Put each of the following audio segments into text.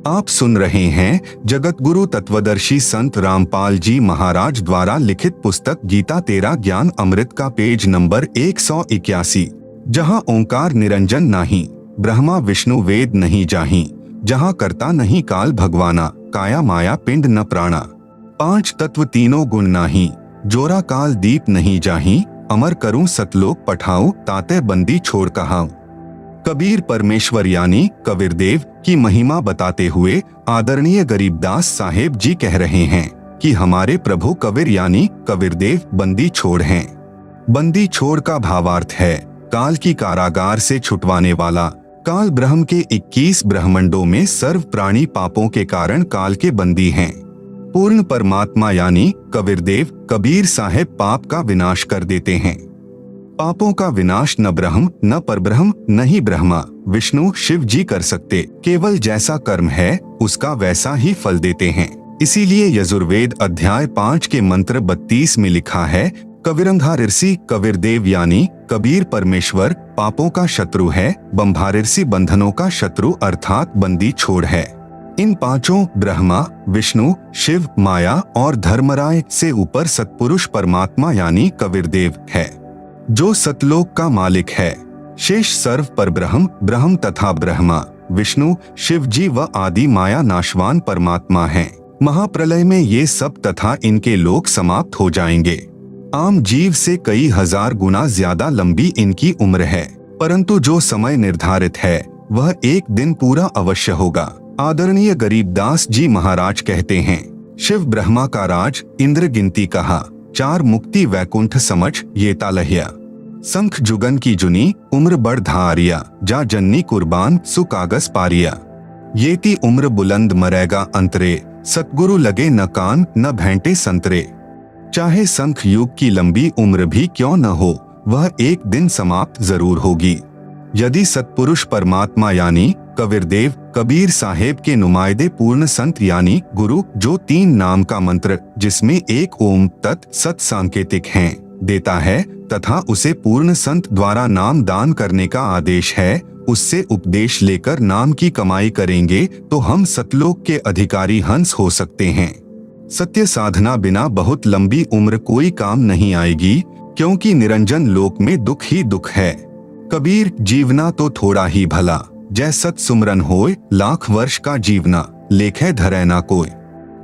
आप सुन रहे हैं जगत गुरु तत्वदर्शी संत रामपाल जी महाराज द्वारा लिखित पुस्तक गीता तेरा ज्ञान अमृत का पेज नंबर 181, जहाँ ओंकार निरंजन नाही, ब्रह्मा विष्णु वेद नहीं जाही, जहाँ करता नहीं काल भगवाना, काया माया पिंड न प्राणा, पांच तत्व तीनों गुण नाही, जोरा काल दीप नहीं जाही, अमर करूं सतलोक पठाऊं, ताते बंदी छोड़ कहाऊं। कबीर परमेश्वर यानी कबीरदेव की महिमा बताते हुए आदरणीय गरीबदास साहेब जी कह रहे हैं कि हमारे प्रभु कबीर यानी कबीरदेव बंदी छोड़ हैं। बंदी छोड़ का भावार्थ है काल की कारागार से छुटवाने वाला। काल ब्रह्म के 21 ब्रह्मंडों में सर्व प्राणी पापों के कारण काल के बंदी हैं। पूर्ण परमात्मा यानी कबीरदेव कबीर साहेब पाप का विनाश कर देते हैं। पापों का विनाश न ब्रह्म न परब्रह्म न ही ब्रह्मा विष्णु शिव जी कर सकते, केवल जैसा कर्म है उसका वैसा ही फल देते हैं। इसीलिए यजुर्वेद अध्याय 5 के मंत्र 32 में लिखा है, कबीरंधारिर्षि कबीरदेव यानी कबीर परमेश्वर पापों का शत्रु है, बंभारिर्षि बंधनों का शत्रु अर्थात बंदी छोड़ है। इन पांचों ब्रह्मा विष्णु शिव माया और धर्मराय से ऊपर सत्पुरुष परमात्मा यानी कबीरदेव है, जो सतलोक का मालिक है। शेष सर्व पर ब्रह्म तथा ब्रह्मा विष्णु शिव जी व आदि माया नाशवान परमात्मा हैं। महाप्रलय में ये सब तथा इनके लोक समाप्त हो जाएंगे। आम जीव से कई हजार गुना ज्यादा लंबी इनकी उम्र है, परंतु जो समय निर्धारित है वह एक दिन पूरा अवश्य होगा। आदरणीय गरीबदास जी महाराज कहते हैं, शिव ब्रह्मा का राज इंद्र गिनती कहा, चार मुक्ति वैकुंठ समझ ये तालहिया, संख जुगन की जुनी उम्र बढ़ धारिया, जा जन्नी कुर्बान सुकागस पारिया, येती उम्र बुलंद मरेगा अंतरे, सतगुरु लगे न कान न भेंटे संतरे। चाहे संख युग की लंबी उम्र भी क्यों न हो, वह एक दिन समाप्त जरूर होगी। यदि सत्पुरुष परमात्मा यानी कबीरदेव कबीर साहेब के नुमाइंदे पूर्ण संत यानी गुरु, जो 3 नाम का मंत्र जिसमें एक ओम तत् सत सांकेतिक हैं देता है तथा उसे पूर्ण संत द्वारा नाम दान करने का आदेश है, उससे उपदेश लेकर नाम की कमाई करेंगे तो हम सतलोक के अधिकारी हंस हो सकते हैं। सत्य साधना बिना बहुत लंबी उम्र कोई काम नहीं आएगी, क्योंकि निरंजन लोक में दुख ही दुख है। कबीर जीवना तो थोड़ा ही भला, जै सत सुमरन होय लाख वर्ष का जीवना, लेखे धरे ना कोई।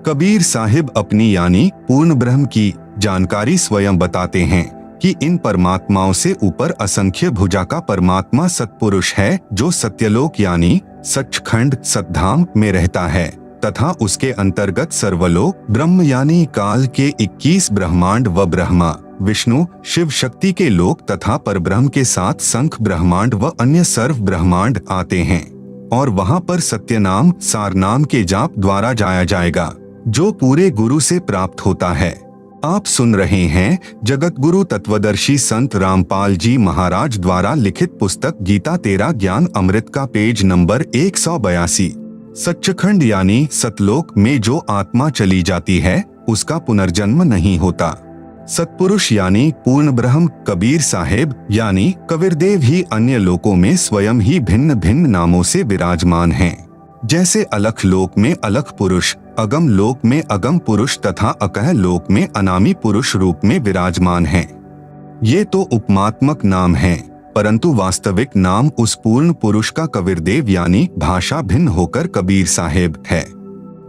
कबीर साहिब अपनी यानी पूर्ण ब्रह्म की जानकारी स्वयं बताते हैं कि इन परमात्माओं से ऊपर असंख्य भुजा का परमात्मा सत्पुरुष है, जो सत्यलोक यानी सचखंड सतधाम में रहता है तथा उसके अंतर्गत सर्वलोक ब्रह्म यानी काल के 21 ब्रह्मांड व ब्रह्मा विष्णु शिव शक्ति के लोक तथा परब्रह्म के साथ संख ब्रह्मांड व अन्य सर्व ब्रह्मांड आते हैं, और वहां पर सत्य नाम सार नाम के जाप द्वारा जाया जाएगा, जो पूरे गुरु से प्राप्त होता है। आप सुन रहे हैं जगत गुरु तत्वदर्शी संत रामपाल जी महाराज द्वारा लिखित पुस्तक गीता तेरा ज्ञान अमृत का पेज नंबर 182। सच्चखंड यानी सतलोक में जो आत्मा चली जाती है उसका पुनर्जन्म नहीं होता। सत्पुरुष यानी पूर्ण ब्रह्म कबीर साहेब यानी कबीरदेव ही अन्य लोकों में स्वयं ही भिन्न भिन्न नामों से विराजमान हैं। जैसे अलख लोक में अलख पुरुष, अगम लोक में अगम पुरुष तथा अकह लोक में अनामी पुरुष रूप में विराजमान हैं। ये तो उपमात्मक नाम हैं, परंतु वास्तविक नाम उस पूर्ण पुरुष का कबीरदेव यानी भाषा भिन्न होकर कबीर साहेब है।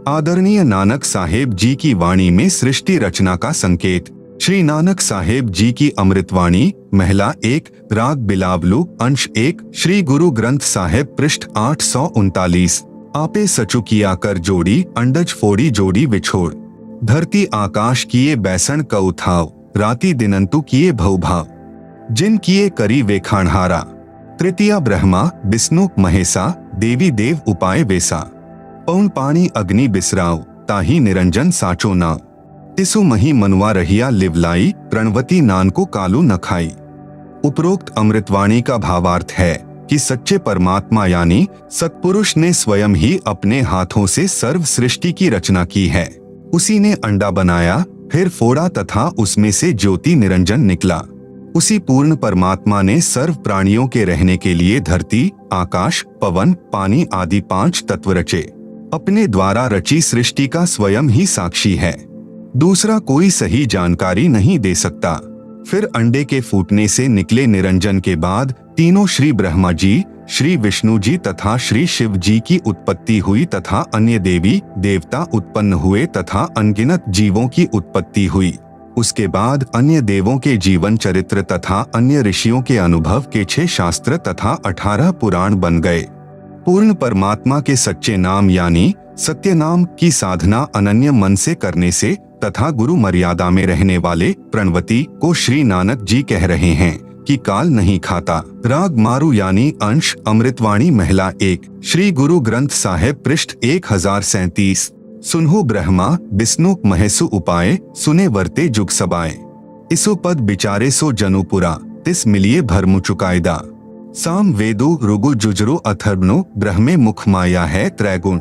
आदरणीय नानक साहेब जी की वाणी में सृष्टि रचना का संकेत। श्री नानक साहेब जी की अमृतवाणी महिला 1 राग बिलावलू अंश 1 श्री गुरु ग्रंथ साहेब पृष्ठ 839। आपे सचु किया कर जोड़ी अंडज फोड़ी जोड़ी विछोड़, धरती आकाश किए बैसन कऊ थाव, राती दिनंतु किए भवभाव, जिन किए करी वे खानहारा, तृतीया ब्रह्मा विष्णु महेसा, देवी देव उपाय वेसा, पौन पानी अग्नि बिसराव, ताही निरंजन साचो नाव, तिसु मही मनुआ रहिया लिवलाई, प्रणवती नान को कालू न खाई। उपरोक्त अमृतवाणी का भावार्थ है कि सच्चे परमात्मा यानी सत्पुरुष ने स्वयं ही अपने हाथों से सर्व सृष्टि की रचना की है। उसी ने अंडा बनाया, फिर फोड़ा तथा उसमें से ज्योति निरंजन निकला। उसी पूर्ण परमात्मा ने सर्व प्राणियों के रहने के लिए धरती, आकाश, पवन, पानी आदि 5 तत्व रचे। अपने द्वारा रची सृष्टि का स्वयं ही साक्षी है, दूसरा कोई सही जानकारी नहीं दे सकता। फिर अंडे के फूटने से निकले निरंजन के बाद तीनों श्री ब्रह्मा जी, श्री विष्णु जी तथा श्री शिव जी की उत्पत्ति हुई तथा अन्य देवी देवता उत्पन्न हुए तथा अनगिनत जीवों की उत्पत्ति हुई। उसके बाद अन्य देवों के जीवन चरित्र तथा अन्य ऋषियों के अनुभव के 6 शास्त्र तथा 18 पुराण बन गए। पूर्ण परमात्मा के सच्चे नाम यानी सत्य नाम की साधना अनन्य मन से करने से तथा गुरु मर्यादा में रहने वाले प्रणवती को श्री नानक जी कह रहे हैं कि काल नहीं खाता। राग मारू यानी अंश अमृतवाणी महिला 1 श्री गुरु ग्रंथ साहिब पृष्ठ 1037। सुनहु ब्रह्मा विष्णु महेसु उपाय सुने वर्ते जुग सबाए। इसो पद बिचारे सो जनुपुरा तिस मिलिए भरमु चुकायदा। साम वेदु रुगु जुजरु अथर्वनु ब्रह्मे मुख माया है त्रैगुण।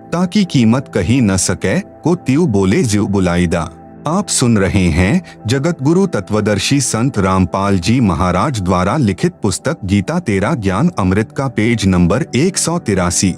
ताकि कीमत कही न सके को त्यू बोले ज्यू बुलाईदा। आप सुन रहे हैं जगत गुरु तत्वदर्शी संत रामपाल जी महाराज द्वारा लिखित पुस्तक गीता तेरा ज्ञान अमृत का पेज नंबर 183।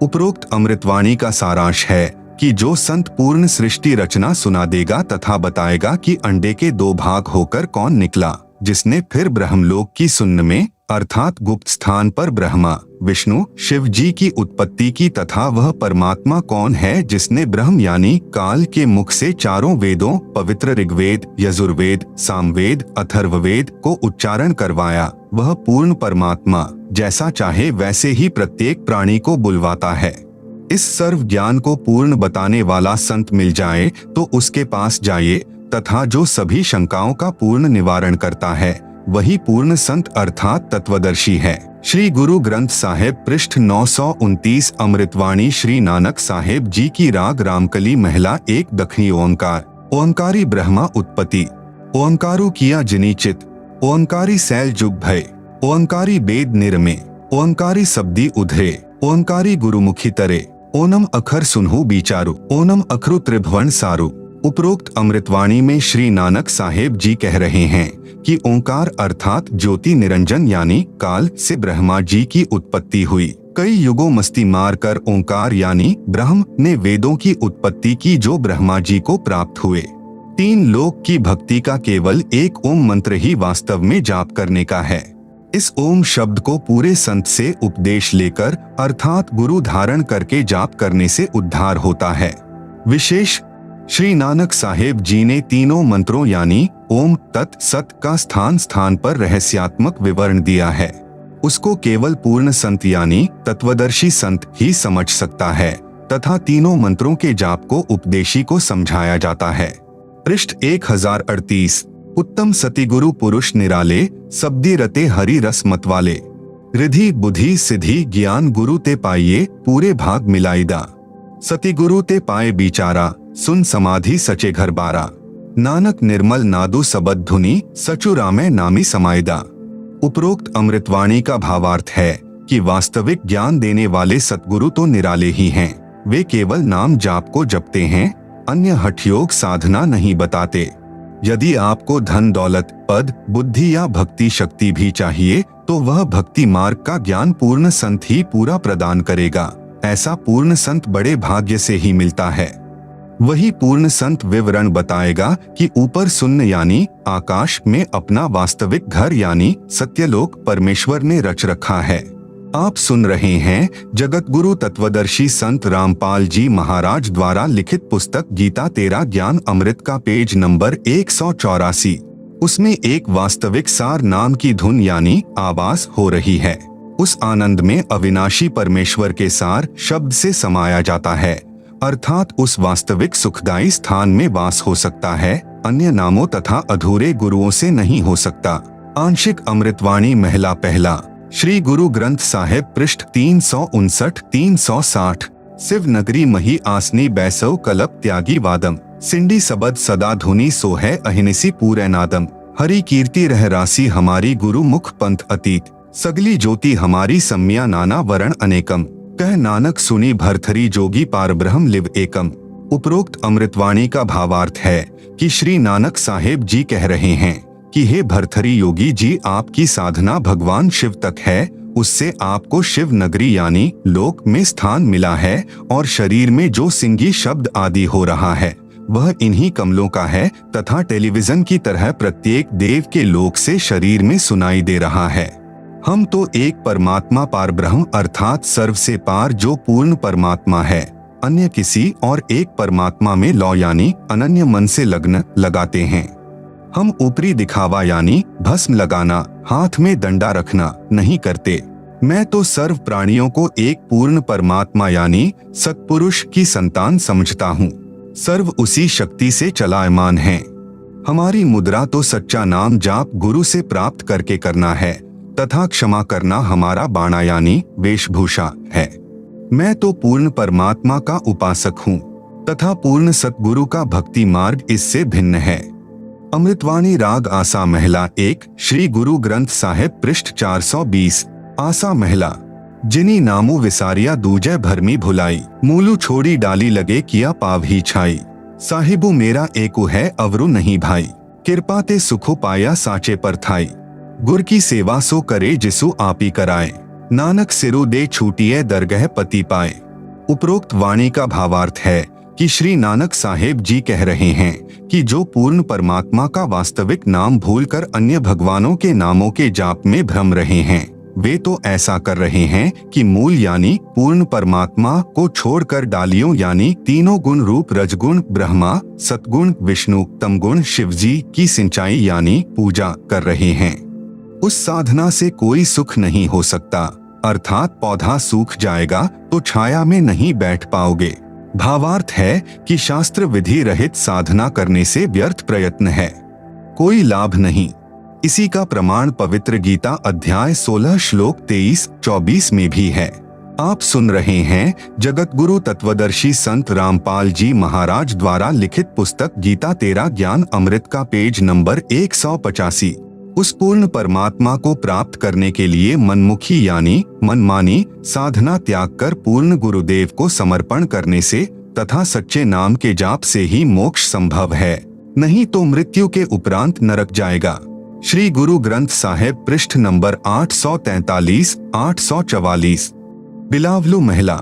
उपरोक्त अमृतवाणी का सारांश है कि जो संत पूर्ण सृष्टि रचना सुना देगा तथा बताएगा कि अंडे के 2 भाग होकर कौन निकला, जिसने फिर ब्रह्मलोक की सुन्न में अर्थात गुप्त स्थान पर ब्रह्मा विष्णु शिव जी की उत्पत्ति की तथा वह परमात्मा कौन है जिसने ब्रह्म यानी काल के मुख से 4 वेदों पवित्र ऋग्वेद यजुर्वेद सामवेद अथर्ववेद को उच्चारण करवाया, वह पूर्ण परमात्मा जैसा चाहे वैसे ही प्रत्येक प्राणी को बुलवाता है। इस सर्व ज्ञान को पूर्ण बताने वाला संत मिल जाए तो उसके पास जाइए तथा जो सभी शंकाओं का पूर्ण निवारण करता है वही पूर्ण संत अर्थात तत्वदर्शी है। श्री गुरु ग्रंथ साहिब पृष्ठ 929 अमृतवाणी श्री नानक साहिब जी की राग रामकली महिला 1 दखनी ओंकार। ओंकारी ब्रह्मा उत्पत्ति ओंकारू किया जिनी चित ओंकारी सैल जुग भय ओंकारी बेद निर्मे ओंकारी शब्दी उधरे ओंकारी गुरुमुखी तरे ओनम अखर सुनहु बिचारु ओनम अखरु त्रिभुवन सारु। उपरोक्त अमृतवाणी में श्री नानक साहेब जी कह रहे हैं कि ओंकार अर्थात ज्योति निरंजन यानी काल से ब्रह्मा जी की उत्पत्ति हुई। कई युगों मस्ती मार कर ओंकार यानी ब्रह्म ने वेदों की उत्पत्ति की जो ब्रह्मा जी को प्राप्त हुए। 3 लोक की भक्ति का केवल एक ओम मंत्र ही वास्तव में जाप करने का है। इस ओम शब्द को पूरे संत से उपदेश लेकर अर्थात गुरु धारण करके जाप करने से उद्धार होता है। विशेष श्री नानक साहेब जी ने तीनों मंत्रों यानी ओम तत् सत का स्थान स्थान पर रहस्यात्मक विवरण दिया है। उसको केवल पूर्ण संत यानी तत्वदर्शी संत ही समझ सकता है तथा तीनों मंत्रों के जाप को उपदेशी को समझाया जाता है। पृष्ठ 1038। उत्तम सतिगुरु पुरुष निराले शब्दी रते हरि रस मतवाले। रिधि बुद्धि सिद्धि ज्ञान गुरु ते पाइये पूरे भाग मिलाईदा। सतिगुरु ते पाए बिचारा सुन समाधि सचे घर बारा। नानक निर्मल नादु सबद धुनी सचु रामे नामी समायदा। उपरोक्त अमृतवाणी का भावार्थ है कि वास्तविक ज्ञान देने वाले सतगुरु तो निराले ही हैं। वे केवल नाम जाप को जपते हैं, अन्य हठयोग साधना नहीं बताते। यदि आपको धन दौलत पद बुद्धि या भक्ति शक्ति भी चाहिए तो वह भक्ति मार्ग का ज्ञान पूर्ण संत ही पूरा प्रदान करेगा। ऐसा पूर्ण संत बड़े भाग्य से ही मिलता है। वही पूर्ण संत विवरण बताएगा कि ऊपर शून्य यानी आकाश में अपना वास्तविक घर यानी सत्यलोक परमेश्वर ने रच रखा है। आप सुन रहे हैं जगत गुरु तत्वदर्शी संत रामपाल जी महाराज द्वारा लिखित पुस्तक गीता तेरा ज्ञान अमृत का पेज नंबर 184। उसमें एक वास्तविक सार नाम की धुन यानी आवाज हो रही है। उस आनंद में अविनाशी परमेश्वर के सार शब्द से समाया जाता है, अर्थात उस वास्तविक सुखदायी स्थान में वास हो सकता है, अन्य नामों तथा अधूरे गुरुओं से नहीं हो सकता। आंशिक अमृतवाणी महिला पहला श्री गुरु ग्रंथ साहिब पृष्ठ 359-360। शिव नगरी मही आसनी बैसव कलप त्यागी वादम। सिंडी सबद सदा धुनी सो है अहिनिसी पूरे नादम। हरि कीर्ति रह राशि हमारी गुरु मुख पंथ अतीत। सगली ज्योति हमारी सम्या नाना वरण अनेकम। कह नानक सुनी भरथरी जोगी पार ब्रह्म लिव एकम। उपरोक्त अमृतवाणी का भावार्थ है कि श्री नानक साहेब जी कह रहे हैं कि हे भरथरी योगी जी, आपकी साधना भगवान शिव तक है उससे आपको शिव नगरी यानी लोक में स्थान मिला है और शरीर में जो सिंगी शब्द आदि हो रहा है वह इन्हीं कमलों का है तथा टेलीविजन की तरह प्रत्येक देव के लोक से शरीर में सुनाई दे रहा है। हम तो एक परमात्मा पारब्रह्म अर्थात सर्व से पार जो पूर्ण परमात्मा है, अन्य किसी और एक परमात्मा में लौ यानी अनन्य मन से लग्न लगाते हैं। हम ऊपरी दिखावा यानी भस्म लगाना, हाथ में डंडा रखना नहीं करते। मैं तो सर्व प्राणियों को एक पूर्ण परमात्मा यानी सत्पुरुष की संतान समझता हूँ। सर्व उसी शक्ति से चलायमान है। हमारी मुद्रा तो सच्चा नाम जाप गुरु से प्राप्त करके करना है तथा क्षमा करना हमारा बाणा यानी वेशभूषा है। मैं तो पूर्ण परमात्मा का उपासक हूँ तथा पूर्ण सतगुरु का भक्ति मार्ग इससे भिन्न है। अमृतवाणी राग आसा महिला 1 श्री गुरु ग्रंथ साहिब पृष्ठ 420। आसा महिला जिनी नामू विसारिया दूजे भरमी भुलाई, मूलू छोड़ी डाली लगे किया पाव ही छाई। साहिबू मेरा एकु है अवरु नहीं भाई, कृपा ते सुखो पाया साचे पर थाई। गुर की सेवा सो करे जिसु आपी कराए, नानक सिरु दे छूटिए दरगह पति पाए। उपरोक्त वाणी का भावार्थ है कि श्री नानक साहेब जी कह रहे हैं कि जो पूर्ण परमात्मा का वास्तविक नाम भूलकर अन्य भगवानों के नामों के जाप में भ्रम रहे हैं, वे तो ऐसा कर रहे हैं कि मूल यानी पूर्ण परमात्मा को छोड़कर डालियों यानी तीनों गुण रूप रजगुण ब्रह्मा, सतगुण विष्णु, तमगुण शिवजी की सिंचाई यानी पूजा कर रहे हैं। उस साधना से कोई सुख नहीं हो सकता, अर्थात पौधा सूख जाएगा तो छाया में नहीं बैठ पाओगे। भावार्थ है कि शास्त्र विधि रहित साधना करने से व्यर्थ प्रयत्न है, कोई लाभ नहीं। इसी का प्रमाण पवित्र गीता अध्याय 16 श्लोक 23-24 में भी है। आप सुन रहे हैं जगत गुरु तत्वदर्शी संत रामपाल जी महाराज द्वारा लिखित पुस्तक गीता तेरा ज्ञान अमृत का पेज नंबर 185। उस पूर्ण परमात्मा को प्राप्त करने के लिए मनमुखी यानी मनमानी साधना त्याग कर पूर्ण गुरुदेव को समर्पण करने से तथा सच्चे नाम के जाप से ही मोक्ष संभव है, नहीं तो मृत्यु के उपरांत नरक जाएगा। श्री गुरु ग्रंथ साहिब पृष्ठ नंबर 843-844। बिलावलू महिला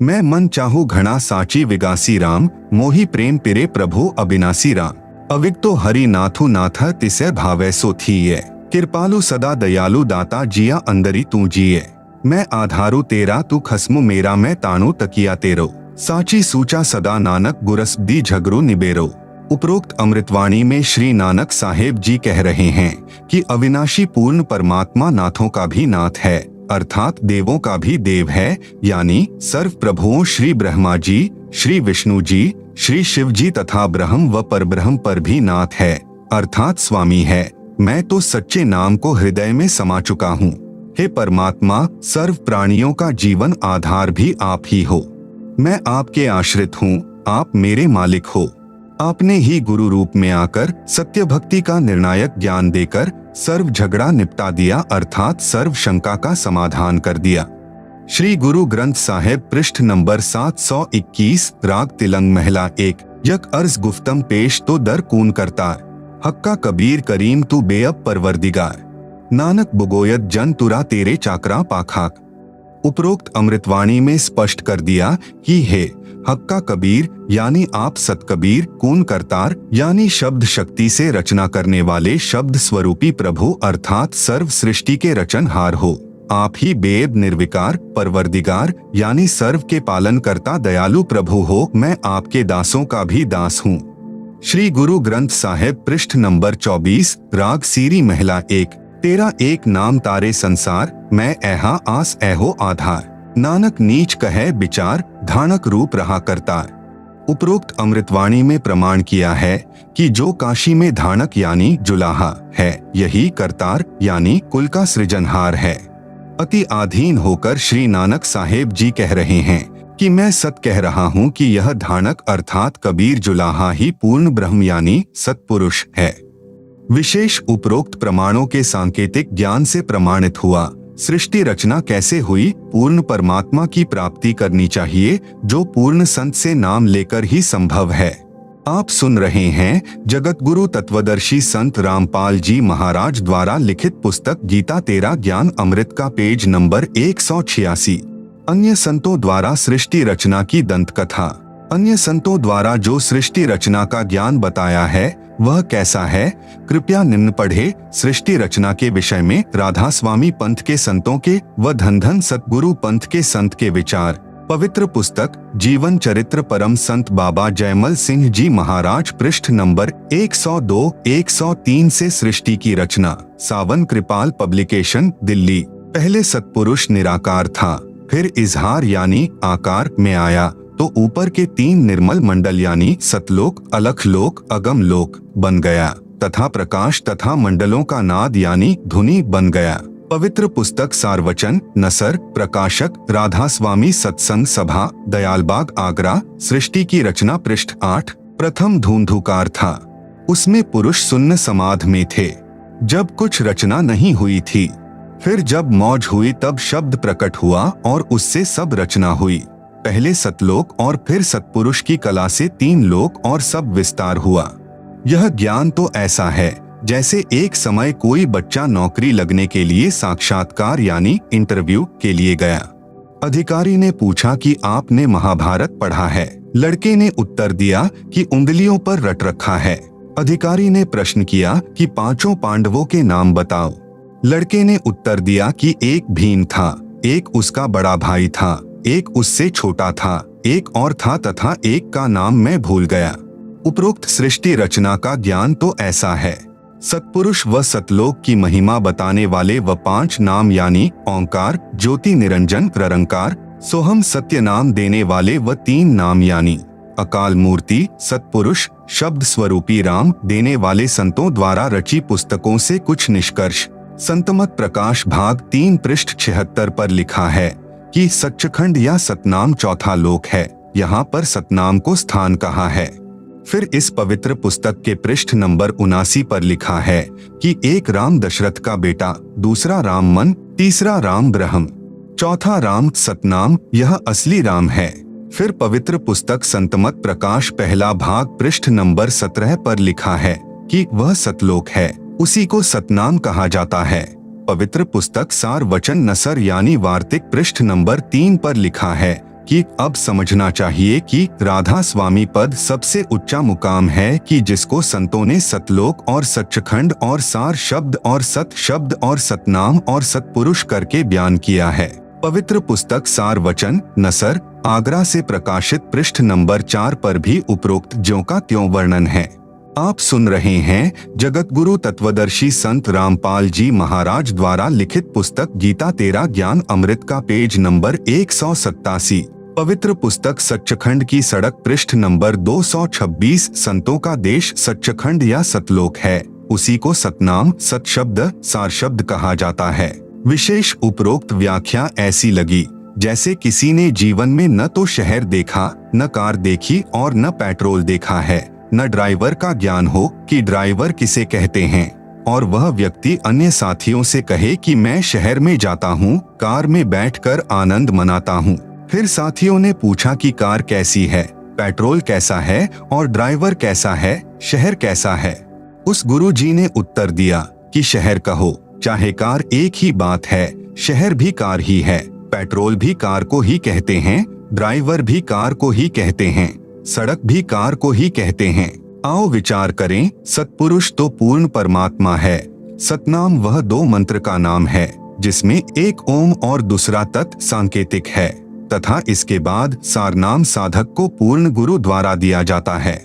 मैं मन चाहू घना साची विगासी राम, मोही प्रेम पिरे प्रभु अविनाशी राम। अविक्तो हरि नाथु नाथ तिसे भावे सो थीये, कृपालु सदा दयालु दाता जिया अंदरी तू जिये। मैं आधारू तेरा तू खस्मु मेरा मैं ताणु तकिया तेरो, साची सूचा सदा नानक गुरस दी झगरू निबेरो। उपरोक्त अमृतवाणी में श्री नानक साहेब जी कह रहे हैं कि अविनाशी पूर्ण परमात्मा नाथों का भी नाथ है, अर्थात देवों का भी देव है, यानी सर्व प्रभुओं श्री ब्रह्मा जी, श्री विष्णु जी, श्री शिव जी तथा ब्रह्म व परब्रह्म पर भी नाथ है, अर्थात स्वामी है। मैं तो सच्चे नाम को हृदय में समा चुका हूँ। हे परमात्मा, सर्व प्राणियों का जीवन आधार भी आप ही हो। मैं आपके आश्रित हूँ, आप मेरे मालिक हो। आपने ही गुरु रूप में आकर सत्य भक्ति का निर्णायक ज्ञान देकर सर्व झगड़ा निपटा दिया, अर्थात सर्व शंका का समाधान कर दिया। श्री गुरु ग्रंथ साहिब पृष्ठ नंबर 721 राग तिलंग महिला 1 यक अर्ज गुफ्तम पेश तो दर कून करता, हक्का कबीर करीम तू बेअब परवरदिगार, नानक बुगोयत जन तुरा तेरे चाकरा पाखाक। उपरोक्त अमृतवाणी में स्पष्ट कर दिया कि हे हक्का कबीर यानी आप सतकबीर, कून करतार यानी शब्द शक्ति से रचना करने वाले शब्द स्वरूपी प्रभु अर्थात सर्व सृष्टि के रचनहार हो। आप ही बेब निर्विकार परवरदिगार यानी सर्व के पालन करता दयालु प्रभु हो। मैं आपके दासों का भी दास हूँ। श्री गुरु ग्रंथ साहिब पृष्ठ नंबर 24 राग सीरी महिला 1 तेरा एक नाम तारे संसार, मैं ऐहा आस ऐहो आधार, नानक नीच कहे विचार धानक रूप रहा करतार। उपरोक्त अमृतवाणी में प्रमाण किया है कि जो काशी में धानक यानी जुलाहा है, यही करतार यानी कुल का सृजनहार है। अति आधीन होकर श्री नानक साहेब जी कह रहे हैं कि मैं सत कह रहा हूँ कि यह धानक अर्थात कबीर जुलाहा ही पूर्ण ब्रह्म यानी सत्पुरुष है। विशेष उपरोक्त प्रमाणों के सांकेतिक ज्ञान से प्रमाणित हुआ सृष्टि रचना कैसे हुई। पूर्ण परमात्मा की प्राप्ति करनी चाहिए जो पूर्ण संत से नाम लेकर ही संभव है। आप सुन रहे हैं जगत गुरु तत्वदर्शी संत रामपाल जी महाराज द्वारा लिखित पुस्तक गीता तेरा ज्ञान अमृत का पेज नंबर 186। अन्य संतों द्वारा सृष्टि रचना की दंत कथा। अन्य संतों द्वारा जो सृष्टि रचना का ज्ञान बताया है वह कैसा है, कृपया निम्न पढ़े। सृष्टि रचना के विषय में राधा स्वामी पंथ के संतों के व धन धन सतगुरु पंथ के संत के विचार। पवित्र पुस्तक जीवन चरित्र परम संत बाबा जयमल सिंह जी महाराज, पृष्ठ नंबर 102-103 से सृष्टि की रचना। सावन कृपाल पब्लिकेशन, दिल्ली। पहले सतपुरुष निराकार था, फिर इजहार यानी आकार में आया तो ऊपर के 3 निर्मल मंडल यानी सतलोक, अलखलोक, अगम लोक बन गया तथा प्रकाश तथा मंडलों का नाद यानी धुनी बन गया। पवित्र पुस्तक सारवचन, नसर, प्रकाशक राधा स्वामी सत्संग सभा, दयालबाग, आगरा। सृष्टि की रचना, पृष्ठ 8। प्रथम धूंधुकार था, उसमें पुरुष सुन्न समाध में थे जब कुछ रचना नहीं हुई थी। फिर जब मौज हुई तब शब्द प्रकट हुआ और उससे सब रचना हुई। पहले सतलोक और फिर सतपुरुष की कला से 3 लोक और सब विस्तार हुआ। यह ज्ञान तो ऐसा है जैसे एक समय कोई बच्चा नौकरी लगने के लिए साक्षात्कार यानी इंटरव्यू के लिए गया। अधिकारी ने पूछा कि आपने महाभारत पढ़ा है? लड़के ने उत्तर दिया कि उंगलियों पर रट रखा है। अधिकारी ने प्रश्न किया कि 5 पांडवों के नाम बताओ। लड़के ने उत्तर दिया कि एक भीम था, एक उसका बड़ा भाई था, एक उससे छोटा था, एक और था तथा एक का नाम मैं भूल गया। उपरोक्त सृष्टि रचना का ज्ञान तो ऐसा है। सतपुरुष व सतलोक की महिमा बताने वाले व 5 नाम यानी ओंकार, ज्योति, निरंजन, निरंकार, सोहम, सत्य नाम देने वाले व 3 नाम यानी अकाल मूर्ति, सतपुरुष, शब्द स्वरूपी राम देने वाले संतों द्वारा रची पुस्तकों से कुछ निष्कर्ष। संतमत प्रकाश भाग 3 पृष्ठ 76 पर लिखा है कि सच्चखंड या सतनाम चौथा लोक है। यहाँ पर सतनाम को स्थान कहा है। फिर इस पवित्र पुस्तक के पृष्ठ नंबर 79 पर लिखा है कि एक राम दशरथ का बेटा, दूसरा राम मन, तीसरा राम ब्रह्म, चौथा राम सतनाम, यह असली राम है। फिर पवित्र पुस्तक संतमत प्रकाश पहला भाग पृष्ठ नंबर 17 पर लिखा है कि वह सतलोक है, उसी को सतनाम कहा जाता है। पवित्र पुस्तक सार वचन नसर यानी वार्तिक पृष्ठ नंबर 3 पर लिखा है कि अब समझना चाहिए कि राधा स्वामी पद सबसे ऊंचा मुकाम है कि जिसको संतों ने सतलोक और सच्चखंड और सार शब्द और सत शब्द और सतनाम और सतपुरुष करके बयान किया है। पवित्र पुस्तक सार वचन नसर, आगरा से प्रकाशित पृष्ठ नंबर 4 पर भी उपरोक्त ज्यों का त्यों वर्णन है। आप सुन रहे हैं जगत गुरु तत्वदर्शी संत रामपाल जी महाराज द्वारा लिखित पुस्तक गीता तेरा ज्ञान अमृत का पेज नंबर 187। पवित्र पुस्तक सच्चखंड की सड़क पृष्ठ नंबर 226। संतों का देश सच्चखंड या सतलोक है, उसी को सतनाम, सतशब्द, सार शब्द कहा जाता है। विशेष उपरोक्त व्याख्या ऐसी लगी जैसे किसी ने जीवन में न तो शहर देखा, न कार देखी और न पेट्रोल देखा है, न ड्राइवर का ज्ञान हो कि ड्राइवर किसे कहते हैं, और वह व्यक्ति अन्य साथियों से कहे कि मैं शहर में जाता हूँ, कार में बैठकर आनंद मनाता हूँ। फिर साथियों ने पूछा कि कार कैसी है, पेट्रोल कैसा है और ड्राइवर कैसा है, शहर कैसा है। उस गुरुजी ने उत्तर दिया कि शहर कहो चाहे कार, एक ही बात है। शहर भी कार ही है, पेट्रोल भी कार को ही कहते हैं, ड्राइवर भी कार को ही कहते हैं, सड़क भी कार को ही कहते हैं। आओ विचार करें, सतपुरुष तो पूर्ण परमात्मा है। सतनाम वह 2 मंत्र का नाम है जिसमें एक ओम और दूसरा तत् सांकेतिक है तथा इसके बाद सारनाम साधक को पूर्ण गुरु द्वारा दिया जाता है।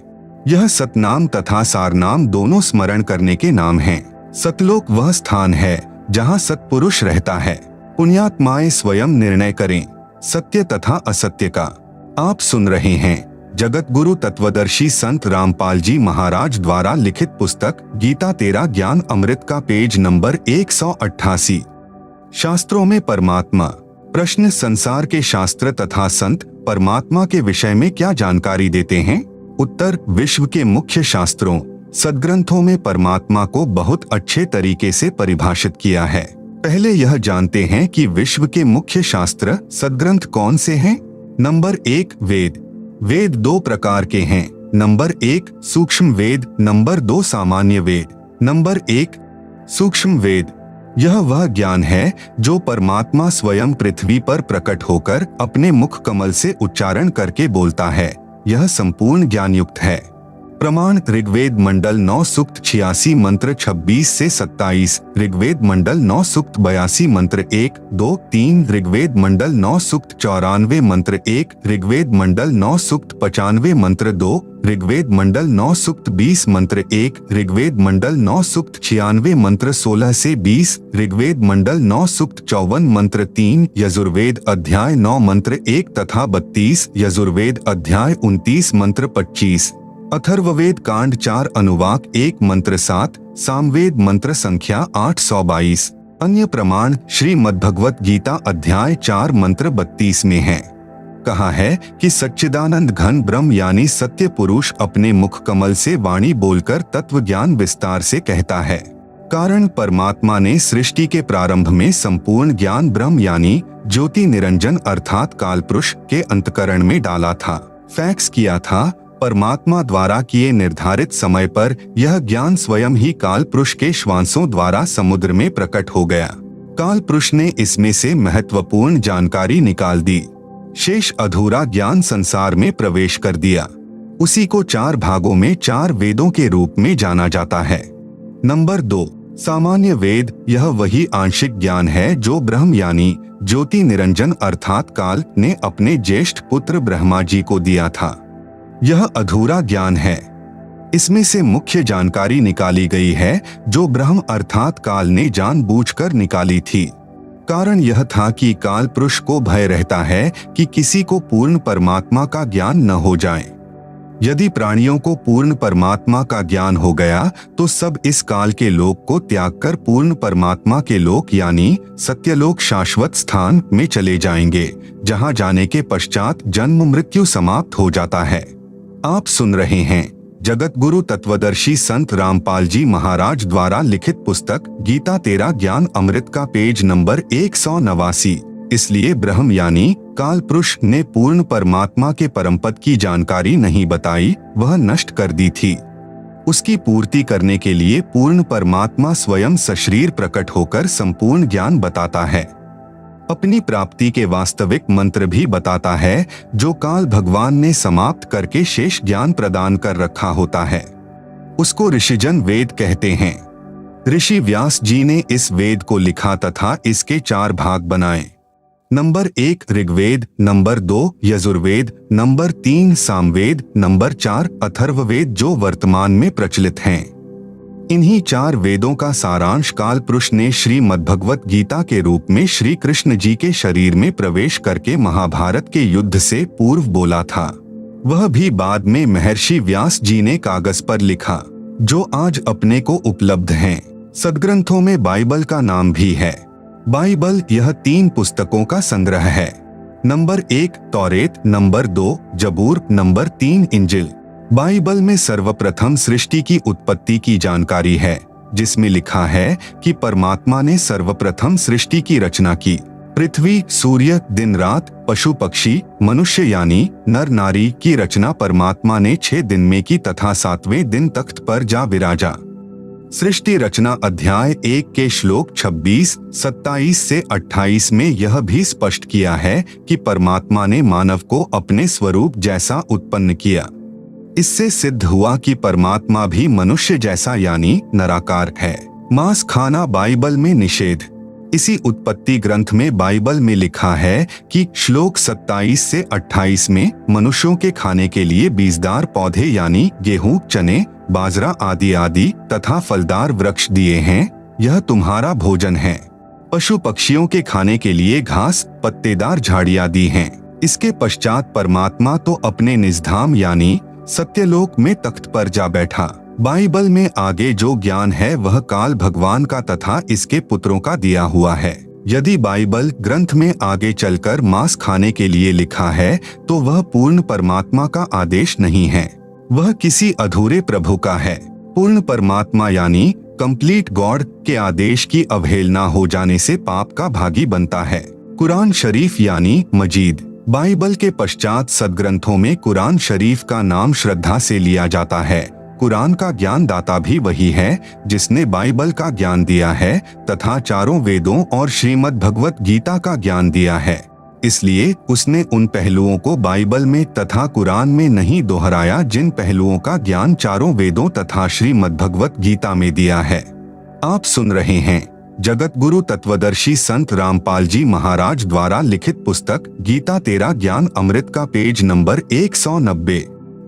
यह सतनाम तथा सारनाम दोनों स्मरण करने के नाम हैं। सतलोक वह स्थान है जहाँ सतपुरुष रहता है। पुण्यात्माएं स्वयं निर्णय करें सत्य तथा असत्य का। आप सुन रहे हैं जगत गुरु तत्वदर्शी संत रामपाल जी महाराज द्वारा लिखित पुस्तक गीता तेरा ज्ञान अमृत का पेज नंबर 188। शास्त्रों में परमात्मा। प्रश्न, संसार के शास्त्र तथा संत परमात्मा के विषय में क्या जानकारी देते हैं? उत्तर, विश्व के मुख्य शास्त्रों सदग्रंथों में परमात्मा को बहुत अच्छे तरीके से परिभाषित किया है। पहले यह जानते हैं कि विश्व के मुख्य शास्त्र सदग्रंथ कौन से हैं। नंबर 1, वेद। वेद 2 प्रकार के हैं, नंबर 1 सूक्ष्म वेद, नंबर 2 सामान्य वेद। नंबर 1 सूक्ष्म वेद, यह वह ज्ञान है जो परमात्मा स्वयं पृथ्वी पर प्रकट होकर अपने मुख कमल से उच्चारण करके बोलता है। यह संपूर्ण ज्ञान युक्त है। प्रमाण ऋग्वेद मंडल 9 सूक्त 86 मंत्र 26 से 27, ऋग्वेद मंडल 9 सूक्त 82 मंत्र 1, 2, 3, ऋग्वेद मंडल 9 सूक्त 94 मंत्र 1, ऋग्वेद मंडल 9 सूक्त 95 मंत्र 2, ऋग्वेद मंडल 9 सूक्त 20 मंत्र 1, ऋग्वेद मंडल 9 सूक्त 96 मंत्र 16 से 20, ऋग्वेद मंडल 9 सूक्त 54 मंत्र 3, यजुर्वेद अध्याय 9 मंत्र 1 तथा 32, यजुर्वेद अध्याय 29 मंत्र 25, अथर्ववेद कांड 4 अनुवाक 1 मंत्र 7, सामवेद मंत्र संख्या 822। अन्य प्रमाण श्रीमद्भगवत गीता अध्याय 4 मंत्र 32 में है। कहा है कि सच्चिदानंद घन ब्रह्म यानी सत्य पुरुष अपने मुख कमल से वाणी बोलकर तत्व ज्ञान विस्तार से कहता है। कारण परमात्मा ने सृष्टि के प्रारंभ में संपूर्ण ज्ञान ब्रह्म यानी ज्योति निरंजन अर्थात कालपुरुष के अंतकरण में डाला था, फैक्स किया था। परमात्मा द्वारा किए निर्धारित समय पर यह ज्ञान स्वयं ही कालपुरुष के श्वासों द्वारा समुद्र में प्रकट हो गया। कालपुरुष ने इसमें से महत्वपूर्ण जानकारी निकाल दी। शेष अधूरा ज्ञान संसार में प्रवेश कर दिया। उसी को 4 भागों में 4 वेदों के रूप में जाना जाता है। नंबर 2 सामान्य वेद, यह वही आंशिक ज्ञान है जो ब्रह्म यानी ज्योति निरंजन अर्थात काल ने अपने ज्येष्ठ पुत्र ब्रह्मा जी को दिया था। यह अधूरा ज्ञान है। इसमें से मुख्य जानकारी निकाली गई है जो ब्रह्म अर्थात काल ने जानबूझकर निकाली थी। कारण यह था कि काल पुरुष को भय रहता है कि किसी को पूर्ण परमात्मा का ज्ञान न हो जाए। यदि प्राणियों को पूर्ण परमात्मा का ज्ञान हो गया तो सब इस काल के लोक को त्याग कर पूर्ण परमात्मा के लोक यानी सत्यलोक शाश्वत स्थान में चले जाएंगे, जहां जाने के पश्चात जन्म मृत्यु समाप्त हो जाता है। आप सुन रहे हैं जगत गुरु तत्वदर्शी संत रामपाल जी महाराज द्वारा लिखित पुस्तक गीता तेरा ज्ञान अमृत का पेज नंबर 189। इसलिए ब्रह्म यानी काल पुरुष ने पूर्ण परमात्मा के परमपद की जानकारी नहीं बताई, वह नष्ट कर दी थी। उसकी पूर्ति करने के लिए पूर्ण परमात्मा स्वयं सशरीर प्रकट होकर संपूर्ण ज्ञान बताता है। अपनी प्राप्ति के वास्तविक मंत्र भी बताता है जो काल भगवान ने समाप्त करके शेष ज्ञान प्रदान कर रखा होता है। उसको ऋषिजन वेद कहते हैं। ऋषि व्यास जी ने इस वेद को लिखा तथा इसके 4 भाग बनाए। Number 1 Rigveda, number 2 Yajurveda, number 3 Samaveda, number 4 Atharvaveda जो वर्तमान में प्रचलित हैं। इन्हीं 4 वेदों का सारांश काल पुरुष ने श्रीमद्भगवत गीता के रूप में श्री कृष्ण जी के शरीर में प्रवेश करके महाभारत के युद्ध से पूर्व बोला था। वह भी बाद में महर्षि व्यास जी ने कागज पर लिखा, जो आज अपने को उपलब्ध हैं। सदग्रंथों में बाइबल का नाम भी है। बाइबल यह 3 पुस्तकों का संग्रह है। नंबर 1 तौरेत, नंबर 2 जबूर, नंबर 3 इंजिल। बाइबल में सर्वप्रथम सृष्टि की उत्पत्ति की जानकारी है, जिसमें लिखा है कि परमात्मा ने सर्वप्रथम सृष्टि की रचना की। पृथ्वी, सूर्य, दिन रात, पशु पक्षी, मनुष्य यानी नर नारी की रचना परमात्मा ने 6 दिन में की तथा 7वें दिन तख्त पर जा विराजा। सृष्टि रचना अध्याय 1 के श्लोक 26, 27 से 28 में यह भी स्पष्ट किया है कि परमात्मा ने मानव को अपने स्वरूप जैसा उत्पन्न किया। इससे सिद्ध हुआ कि परमात्मा भी मनुष्य जैसा यानी निराकार है। मांस खाना बाइबल में निषेध। इसी उत्पत्ति ग्रंथ में बाइबल में लिखा है कि श्लोक 27 से 28 में मनुष्यों के खाने के लिए बीजदार पौधे यानी गेहूं, चने, बाजरा आदि आदि तथा फलदार वृक्ष दिए हैं, यह तुम्हारा भोजन है। पशु पक्षियों के खाने के लिए घास, पत्तेदार झाड़ियां दी हैं। इसके पश्चात परमात्मा तो अपने निजधाम यानी सत्यलोक में तख्त पर जा बैठा। बाइबल में आगे जो ज्ञान है वह काल भगवान का तथा इसके पुत्रों का दिया हुआ है। यदि बाइबल ग्रंथ में आगे चलकर मांस खाने के लिए लिखा है तो वह पूर्ण परमात्मा का आदेश नहीं है, वह किसी अधूरे प्रभु का है। पूर्ण परमात्मा यानी कंप्लीट गॉड के आदेश की अवहेलना हो जाने से पाप का भागी बनता है। कुरान शरीफ यानी मजीद बाइबल के पश्चात सदग्रंथों में कुरान शरीफ का नाम श्रद्धा से लिया जाता है। कुरान का ज्ञान दाता भी वही है जिसने बाइबल का ज्ञान दिया है तथा चारों वेदों और श्रीमद् भगवत गीता का ज्ञान दिया है। इसलिए उसने उन पहलुओं को बाइबल में तथा कुरान में नहीं दोहराया जिन पहलुओं का ज्ञान चारों वेदों तथा श्रीमद् भगवत गीता में दिया है। आप सुन रहे हैं जगत गुरु तत्वदर्शी संत रामपाल जी महाराज द्वारा लिखित पुस्तक गीता तेरा ज्ञान अमृत का पेज नंबर 190।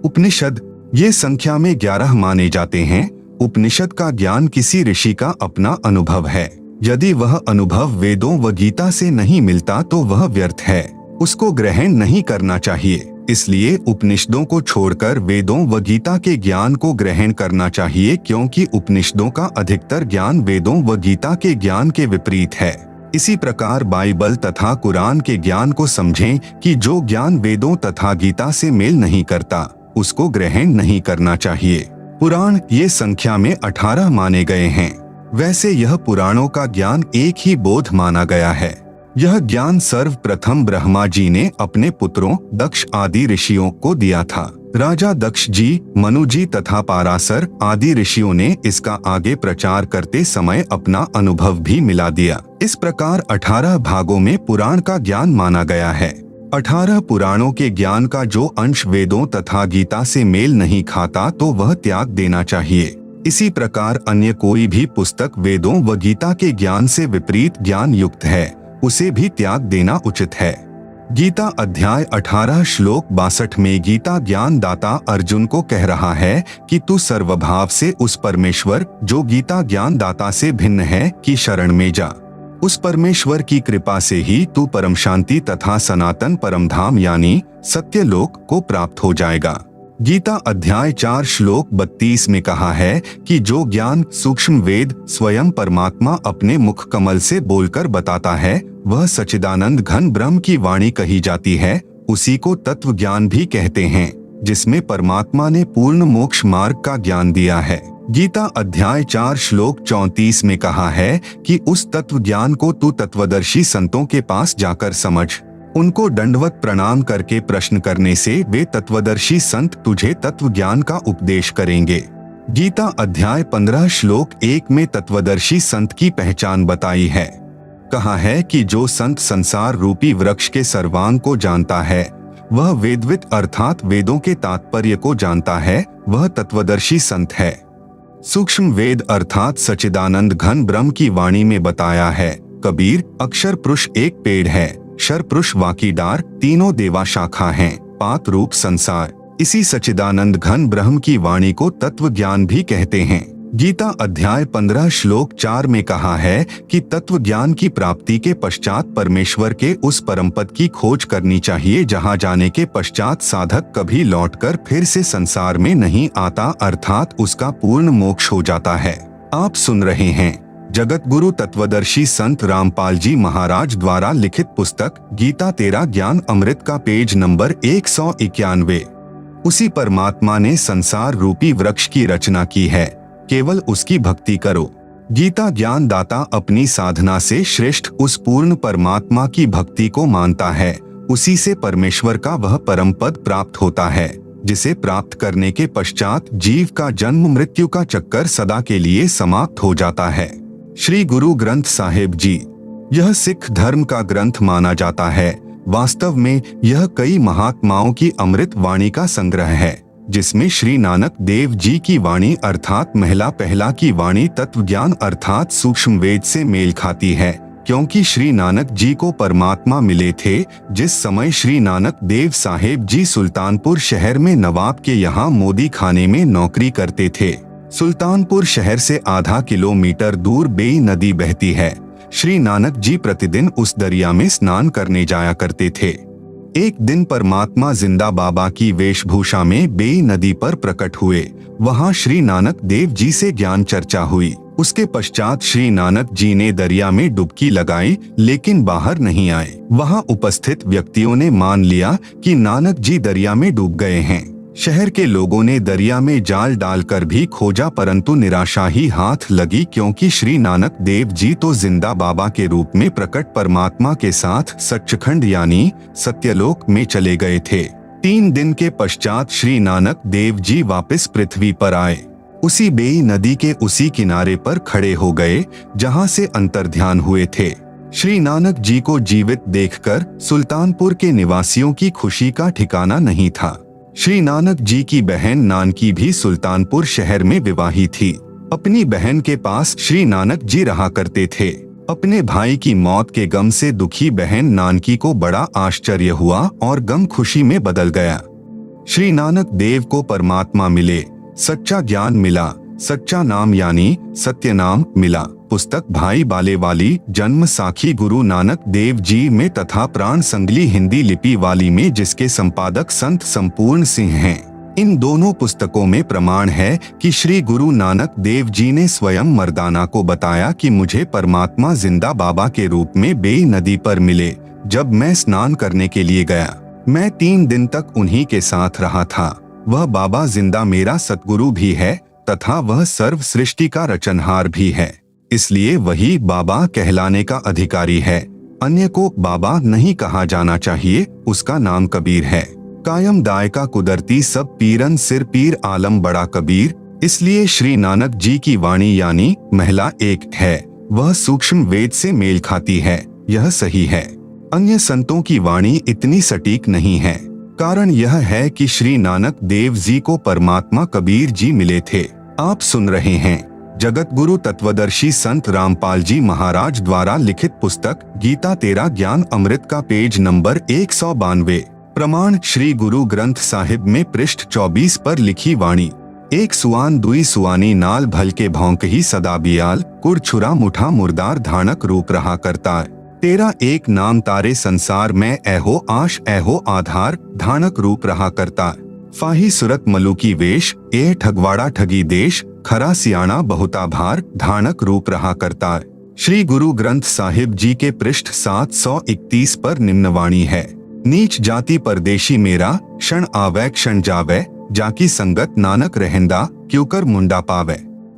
उपनिषद ये संख्या में 11 माने जाते हैं। उपनिषद का ज्ञान किसी ऋषि का अपना अनुभव है। यदि वह अनुभव वेदों व गीता से नहीं मिलता तो वह व्यर्थ है, उसको ग्रहण नहीं करना चाहिए। इसलिए उपनिषदों को छोड़कर वेदों व गीता के ज्ञान को ग्रहण करना चाहिए, क्योंकि उपनिषदों का अधिकतर ज्ञान वेदों व गीता के ज्ञान के विपरीत है। इसी प्रकार बाइबल तथा कुरान के ज्ञान को समझें कि जो ज्ञान वेदों तथा गीता से मेल नहीं करता उसको ग्रहण नहीं करना चाहिए। पुराण ये संख्या में 18 माने गए हैं। वैसे यह पुराणों का ज्ञान एक ही बोध माना गया है। यह ज्ञान सर्वप्रथम ब्रह्मा जी ने अपने पुत्रों दक्ष आदि ऋषियों को दिया था। राजा दक्ष जी, मनु जी तथा पाराशर आदि ऋषियों ने इसका आगे प्रचार करते समय अपना अनुभव भी मिला दिया। इस प्रकार 18 भागों में पुराण का ज्ञान माना गया है। 18 पुराणों के ज्ञान का जो अंश वेदों तथा गीता से मेल नहीं खाता तो वह त्याग देना चाहिए। इसी प्रकार अन्य कोई भी पुस्तक वेदों व गीता के ज्ञान से विपरीत ज्ञान युक्त है, उसे भी त्याग देना उचित है। गीता अध्याय 18 श्लोक 62 में गीता ज्ञान दाता अर्जुन को कह रहा है कि तू सर्वभाव से उस परमेश्वर जो गीता ज्ञान दाता से भिन्न है की शरण में जा। उस परमेश्वर की कृपा से ही तू परम शांति तथा सनातन परमधाम यानी सत्यलोक को प्राप्त हो जाएगा। गीता अध्याय 4 श्लोक 32 में कहा है कि जो ज्ञान सूक्ष्म वेद स्वयं परमात्मा अपने मुख कमल से बोलकर बताता है वह सच्चिदानंद घन ब्रह्म की वाणी कही जाती है। उसी को तत्व ज्ञान भी कहते हैं, जिसमें परमात्मा ने पूर्ण मोक्ष मार्ग का ज्ञान दिया है। गीता अध्याय 4 श्लोक 34 में कहा है कि उस तत्व ज्ञान को तू तत्वदर्शी संतों के पास जाकर समझ। उनको दंडवत प्रणाम करके प्रश्न करने से वे तत्वदर्शी संत तुझे तत्व ज्ञान का उपदेश करेंगे। गीता अध्याय 15 श्लोक 1 में तत्वदर्शी संत की पहचान बताई है। कहा है कि जो संत संसार रूपी वृक्ष के सर्वांग को जानता है वह वेदवित अर्थात वेदों के तात्पर्य को जानता है, वह तत्वदर्शी संत है। सूक्ष्म वेद अर्थात सच्चिदानंद घन ब्रह्म की वाणी में बताया है। कबीर अक्षर पुरुष एक पेड़ है, शर पुरुष वाकी डार, तीनों देवा शाखा हैं, पात रूप संसार। इसी सच्चिदानंद घन ब्रह्म की वाणी को तत्व ज्ञान भी कहते हैं। गीता अध्याय 15 श्लोक 4 में कहा है कि तत्व ज्ञान की प्राप्ति के पश्चात परमेश्वर के उस परम पद की खोज करनी चाहिए जहां जाने के पश्चात साधक कभी लौटकर फिर से संसार में नहीं आता, अर्थात उसका पूर्ण मोक्ष हो जाता है। आप सुन रहे हैं जगत गुरु तत्वदर्शी संत रामपाल जी महाराज द्वारा लिखित पुस्तक गीता तेरा ज्ञान अमृत का पेज नंबर 191। उसी परमात्मा ने संसार रूपी वृक्ष की रचना की है, केवल उसकी भक्ति करो। गीता ज्ञान दाता अपनी साधना से श्रेष्ठ उस पूर्ण परमात्मा की भक्ति को मानता है। उसी से परमेश्वर का वह परम पद प्राप्त होता है, जिसे प्राप्त करने के पश्चात जीव का जन्म मृत्यु का चक्कर सदा के लिए समाप्त हो जाता है। श्री गुरु ग्रंथ साहिब जी यह सिख धर्म का ग्रंथ माना जाता है। वास्तव में यह कई महात्माओं की अमृत वाणी का संग्रह है, जिसमें श्री नानक देव जी की वाणी अर्थात महला पहला की वाणी तत्व ज्ञान अर्थात सूक्ष्म वेद से मेल खाती है, क्योंकि श्री नानक जी को परमात्मा मिले थे जिस समय श्री नानक देव साहेब जी सुल्तानपुर शहर में नवाब के यहाँ मोदी खाने में नौकरी करते थे। सुल्तानपुर शहर से आधा किलोमीटर दूर बेई नदी बहती है। श्री नानक जी प्रतिदिन उस दरिया में स्नान करने जाया करते थे। एक दिन परमात्मा जिंदा बाबा की वेशभूषा में बेई नदी पर प्रकट हुए। वहां श्री नानक देव जी से ज्ञान चर्चा हुई। उसके पश्चात श्री नानक जी ने दरिया में डुबकी लगाई, लेकिन बाहर नहीं आए। वहां उपस्थित व्यक्तियों ने मान लिया कि नानक जी दरिया में डूब गए हैं। शहर के लोगों ने दरिया में जाल डालकर भी खोजा, परंतु निराशा ही हाथ लगी, क्योंकि श्री नानक देव जी तो जिंदा बाबा के रूप में प्रकट परमात्मा के साथ सच्चखंड यानी सत्यलोक में चले गए थे। 3 दिन के पश्चात श्री नानक देव जी वापस पृथ्वी पर आए। उसी बेई नदी के उसी किनारे पर खड़े हो गए जहां से अंतर्ध्यान हुए थे। श्री नानक जी को जीवित देखकर सुल्तानपुर के निवासियों की खुशी का ठिकाना नहीं था। श्री नानक जी की बहन नानकी भी सुल्तानपुर शहर में विवाही थी। अपनी बहन के पास श्री नानक जी रहा करते थे। अपने भाई की मौत के गम से दुखी बहन नानकी को बड़ा आश्चर्य हुआ और गम खुशी में बदल गया। श्री नानक देव को परमात्मा मिले, सच्चा ज्ञान मिला, सच्चा नाम यानी सत्य नाम मिला। पुस्तक भाई बाले वाली जन्म साखी गुरु नानक देव जी में तथा प्राण संगली हिंदी लिपि वाली में, जिसके संपादक संत संपूर्ण सिंह हैं। इन दोनों पुस्तकों में प्रमाण है कि श्री गुरु नानक देव जी ने स्वयं मर्दाना को बताया कि मुझे परमात्मा जिंदा बाबा के रूप में बेई नदी पर मिले। जब मैं स्नान करने के लिए गया, मैं 3 दिन तक उन्हीं के साथ रहा था। वह बाबा जिंदा मेरा सतगुरु भी है तथा वह सर्व सृष्टि का रचनहार भी है, इसलिए वही बाबा कहलाने का अधिकारी है। अन्य को बाबा नहीं कहा जाना चाहिए, उसका नाम कबीर है। कायम दायका कुदरती सब पीरन सिर पीर आलम बड़ा कबीर। इसलिए श्री नानक जी की वाणी यानी महिला एक है, वह सूक्ष्म वेद से मेल खाती है, यह सही है। अन्य संतों की वाणी इतनी सटीक नहीं है। कारण यह है कि श्री नानक देव जी को परमात्मा कबीर जी मिले थे। आप सुन रहे हैं जगत गुरु तत्वदर्शी संत रामपाल जी महाराज द्वारा लिखित पुस्तक गीता तेरा ज्ञान अमृत का पेज नंबर 192। प्रमाण श्री गुरु ग्रंथ साहिब में पृष्ठ 24 पर लिखी वाणी। एक सुआन दुई सुआनी नाल भल के भौंक ही सदा बियाल, कुड़ छुरा मुठा मुर्दार धानक रूप रहा करता। तेरा एक नाम तारे संसार में ऐहो आश ऐहो आधार, धानक रूप रहा करता। फाही सुरत मलुकी वेश, ए ठगवाड़ा ठगी देश, खरा सियाणा बहुता भार, धानक रूप रहा करता। श्री गुरु ग्रंथ साहिब जी के पृष्ठ 731 पर निम्न वाणी है। नीच जाति परदेशी मेरा, क्षण आवे क्षण जावे, जाकी संगत नानक रहंदा, क्यों कर मुंडा पावे।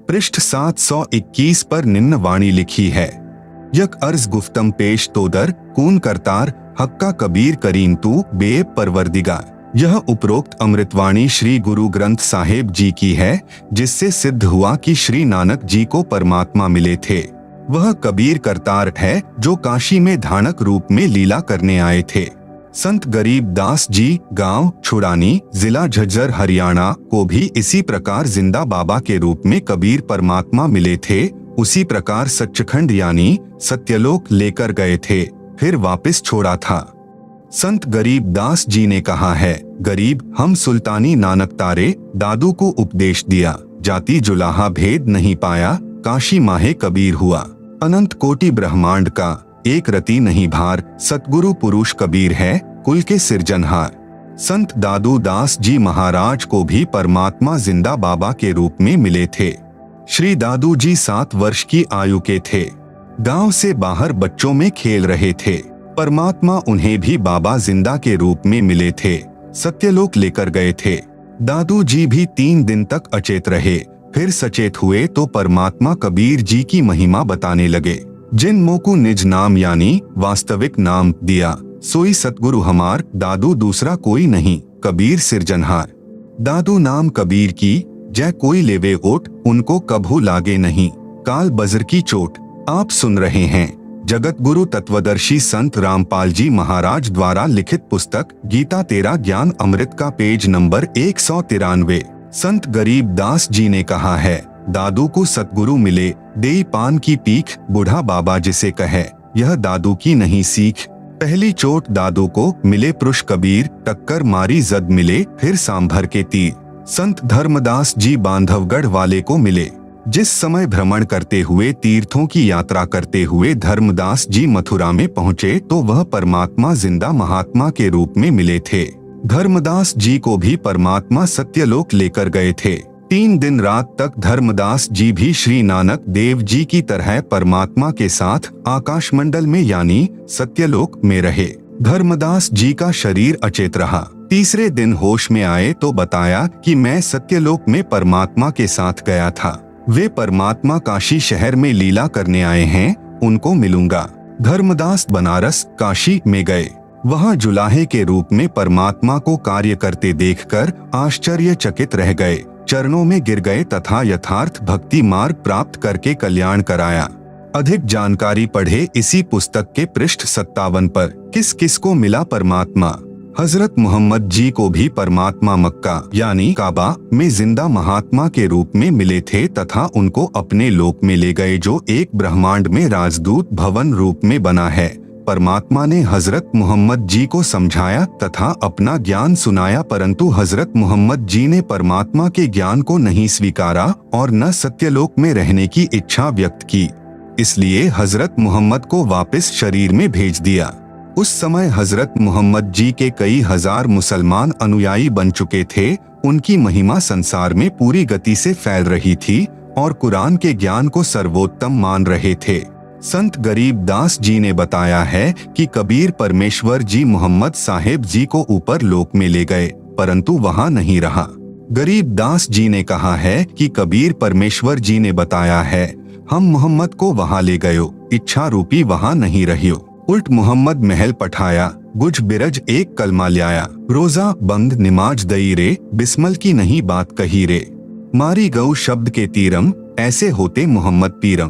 पृष्ठ 721 पर निम्न वाणी लिखी है। यक अर्ज गुफ्तम पेश तोदर, कून करतार, हक्का कबीर करीम तू बेब परवरदिगार। यह उपरोक्त अमृतवाणी श्री गुरु ग्रंथ साहिब जी की है, जिससे सिद्ध हुआ कि श्री नानक जी को परमात्मा मिले थे। वह कबीर करतार है जो काशी में धानक रूप में लीला करने आए थे। संत गरीब दास जी गांव छुड़ानी जिला झज्जर हरियाणा को भी इसी प्रकार जिंदा बाबा के रूप में कबीर परमात्मा मिले थे। उसी प्रकार सच्चखंड यानी सत्यलोक लेकर गए थे, फिर वापस छोड़ा था। संत गरीब दास जी ने कहा है, गरीब हम सुल्तानी नानक तारे, दादू को उपदेश दिया, जाति जुलाहा भेद नहीं पाया, काशी माहे कबीर हुआ। अनंत कोटि ब्रह्मांड का एक रति नहीं भार, सतगुरु पुरुष कबीर है, कुल के सिरजनहार। संत दादू दास जी महाराज को भी परमात्मा जिंदा बाबा के रूप में मिले थे। श्री दादू जी 7 वर्ष की आयु के थे। गांव से बाहर बच्चों में खेल रहे थे। परमात्मा उन्हें भी बाबा जिंदा के रूप में मिले थे, सत्यलोक लेकर गए थे। दादू जी भी 3 दिन तक अचेत रहे, फिर सचेत हुए तो परमात्मा कबीर जी की महिमा बताने लगे। जिन मोकू निज नाम यानी वास्तविक नाम दिया, सोई सतगुरु हमार, दादू दूसरा कोई नहीं, कबीर सिरजनहार। दादू नाम कबीर की, जय कोई लेवे ओट, उनको कभू लागे नहीं, काल बजर की चोट। आप सुन रहे हैं जगत गुरु तत्वदर्शी संत रामपाल जी महाराज द्वारा लिखित पुस्तक गीता तेरा ज्ञान अमृत का पेज नंबर 193। संत गरीब दास जी ने कहा है, दादू को सतगुरु मिले, देई पान की पीख, बूढ़ा बाबा जिसे कहे, यह दादू की नहीं सीख। पहली चोट दादू को मिले पुरुष कबीर, टक्कर मारी जद मिले, फिर सांभर के तीर। संत धर्मदास जी बांधवगढ़ वाले को मिले। जिस समय भ्रमण करते हुए तीर्थों की यात्रा करते हुए धर्मदास जी मथुरा में पहुँचे तो वह परमात्मा जिंदा महात्मा के रूप में मिले थे। धर्मदास जी को भी परमात्मा सत्यलोक लेकर गए थे। 3 दिन रात तक धर्मदास जी भी श्री नानक देव जी की तरह परमात्मा के साथ आकाशमंडल में यानी सत्यलोक में रहे। धर्मदास जी का शरीर अचेत रहा। तीसरे दिन होश में आए तो बताया कि मैं सत्यलोक में परमात्मा के साथ गया था। वे परमात्मा काशी शहर में लीला करने आए हैं, उनको मिलूंगा। धर्मदास बनारस काशी में गए। वहां जुलाहे के रूप में परमात्मा को कार्य करते देखकर आश्चर्यचकित रह गए। चरणों में गिर गए तथा यथार्थ भक्ति मार्ग प्राप्त करके कल्याण कराया। अधिक जानकारी पढ़े इसी पुस्तक के पृष्ठ 57 पर। किस किस को मिला परमात्मा? हजरत मोहम्मद जी को भी परमात्मा मक्का यानी काबा में जिंदा महात्मा के रूप में मिले थे तथा उनको अपने लोक में ले गए, जो एक ब्रह्मांड में राजदूत भवन रूप में बना है। परमात्मा ने हजरत मोहम्मद जी को समझाया तथा अपना ज्ञान सुनाया, परंतु हजरत मोहम्मद जी ने परमात्मा के ज्ञान को नहीं स्वीकारा और न सत्यलोक में रहने की इच्छा व्यक्त की। इसलिए हजरत मोहम्मद को वापस शरीर में भेज दिया। उस समय हजरत मोहम्मद जी के कई हजार मुसलमान अनुयायी बन चुके थे। उनकी महिमा संसार में पूरी गति से फैल रही थी और कुरान के ज्ञान को सर्वोत्तम मान रहे थे। संत गरीब दास जी ने बताया है कि कबीर परमेश्वर जी मोहम्मद साहेब जी को ऊपर लोक में ले गए, परंतु वहां नहीं रहा। गरीब दास जी ने कहा है कि कबीर परमेश्वर जी ने बताया है, हम मोहम्मद को वहां ले गयो, इच्छा रूपी वहां नहीं रहियो। उल्ट मोहम्मद महल पठाया, गुज बिरज एक कलमा ल्याया, रोजा बंद निमाज दई रे, बिस्मल की नहीं बात कही रे। मारी गऊ शब्द के तीरम, ऐसे होते मोहम्मद पीरम।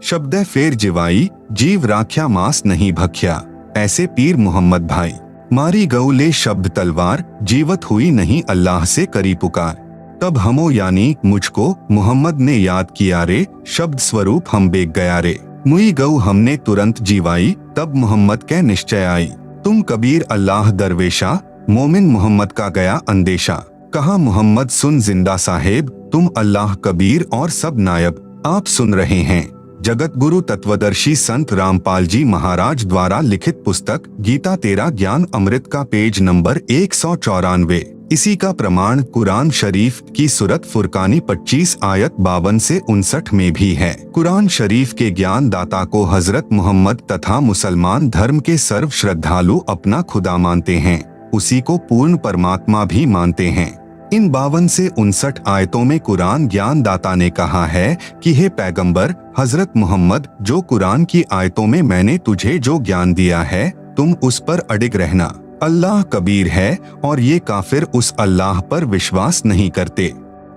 शब्द फेर जिवाई, जीव राख्या मास नहीं भख्या, ऐसे पीर मोहम्मद भाई। मारी गऊ ले शब्द तलवार, जीवत हुई नहीं अल्लाह से करी पुकार। तब हमो यानी मुझको मोहम्मद ने याद किया रे, शब्द स्वरूप हम बेग गया रे। मुई गऊ हमने तुरंत जीवाई, तब मोहम्मद के निश्चय आई। तुम कबीर अल्लाह दरवेशा, मोमिन मोहम्मद का गया अंदेशा। कहा मोहम्मद सुन जिंदा साहेब, तुम अल्लाह कबीर और सब नायब। आप सुन रहे हैं जगत गुरु तत्वदर्शी संत रामपाल जी महाराज द्वारा लिखित पुस्तक गीता तेरा ज्ञान अमृत का पेज नंबर 194। इसी का प्रमाण कुरान शरीफ की सूरत फुरकानी 25 आयत 52 से 59 में भी है। कुरान शरीफ के ज्ञान दाता को हजरत मोहम्मद तथा मुसलमान धर्म के सर्व श्रद्धालु अपना खुदा मानते हैं, उसी को पूर्ण परमात्मा भी मानते हैं। इन 52 से 59 आयतों में कुरान ज्ञान दाता ने कहा है कि हे पैगंबर हजरत मोहम्मद, जो कुरान की आयतों में मैंने तुझे जो ज्ञान दिया है, तुम उस पर अडिग रहना। अल्लाह कबीर है और ये काफिर उस अल्लाह पर विश्वास नहीं करते।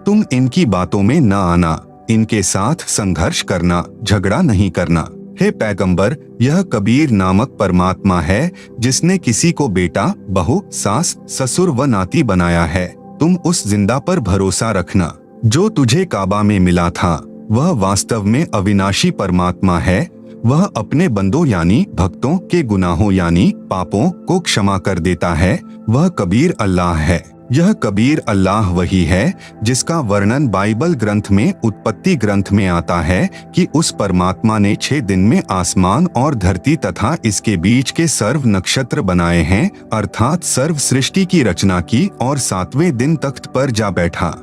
तुम इनकी बातों में न आना, इनके साथ संघर्ष करना, झगड़ा नहीं करना। हे पैगंबर, यह कबीर नामक परमात्मा है जिसने किसी को बेटा, बहू, सास, ससुर व नाती बनाया है। तुम उस जिंदा पर भरोसा रखना जो तुझे काबा में मिला था। वह वास्तव में अविनाशी परमात्मा है। वह अपने बंदों यानी भक्तों के गुनाहों यानी पापों को क्षमा कर देता है। वह कबीर अल्लाह है। यह कबीर अल्लाह वही है जिसका वर्णन बाइबल ग्रंथ में उत्पत्ति ग्रंथ में आता है कि उस परमात्मा ने 6 दिन में आसमान और धरती तथा इसके बीच के सर्व नक्षत्र बनाए हैं, अर्थात सर्व सृष्टि की रचना की और 7वें दिन तख्त पर जा बैठा।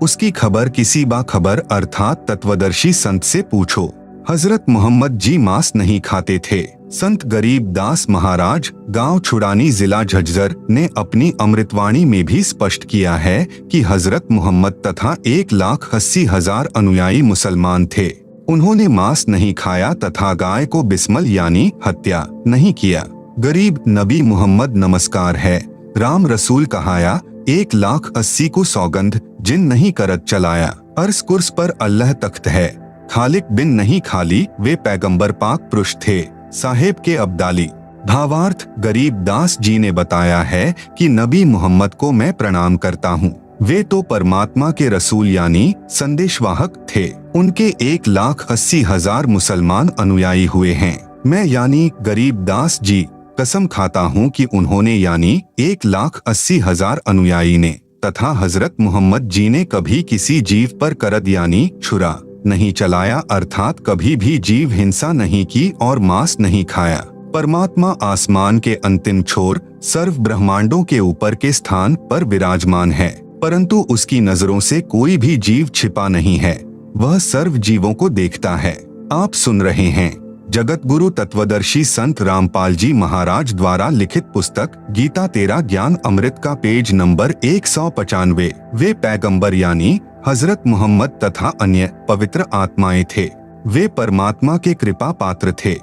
उसकी खबर किसी बाखबर अर्थात तत्वदर्शी संत से पूछो। हजरत मोहम्मद जी मांस नहीं खाते थे। संत गरीब दास महाराज गांव छुड़ानी जिला झज्जर ने अपनी अमृतवाणी में भी स्पष्ट किया है कि हजरत मोहम्मद तथा 1,80,000 अनुयायी मुसलमान थे। उन्होंने मांस नहीं खाया तथा गाय को बिस्मल यानी हत्या नहीं किया। गरीब नबी मोहम्मद नमस्कार है, राम रसूल कहाया, 1,80,000 को सौगंध जिन नहीं करत चलाया। अर्श कुर्स पर अल्लाह तख्त है, खालिक बिन नहीं खाली वे पैगंबर पाक पुरुष थे, साहेब के अब्दाली। भावार्थ, गरीब दास जी ने बताया है कि नबी मोहम्मद को मैं प्रणाम करता हूँ। वे तो परमात्मा के रसूल यानी संदेशवाहक थे। उनके 1,80,000 मुसलमान अनुयायी हुए हैं। मैं यानी गरीब दास जी कसम खाता हूँ कि उन्होंने यानी 1,80,000 अनुयायी ने तथा हजरत मोहम्मद जी ने कभी किसी जीव पर करद यानी छुरा नहीं चलाया, अर्थात कभी भी जीव हिंसा नहीं की और मांस नहीं खाया। परमात्मा आसमान के अंतिम छोर सर्व ब्रह्मांडों के ऊपर के स्थान पर विराजमान है, परंतु उसकी नजरों से कोई भी जीव छिपा नहीं है। वह सर्व जीवों को देखता है। आप सुन रहे हैं जगतगुरु तत्वदर्शी संत रामपाल जी महाराज द्वारा लिखित पुस्तक गीता तेरा ज्ञान अमृत का पेज नंबर 195। वे पैगंबर यानी हजरत मोहम्मद तथा अन्य पवित्र आत्माएं थे। वे परमात्मा के कृपा पात्र थे।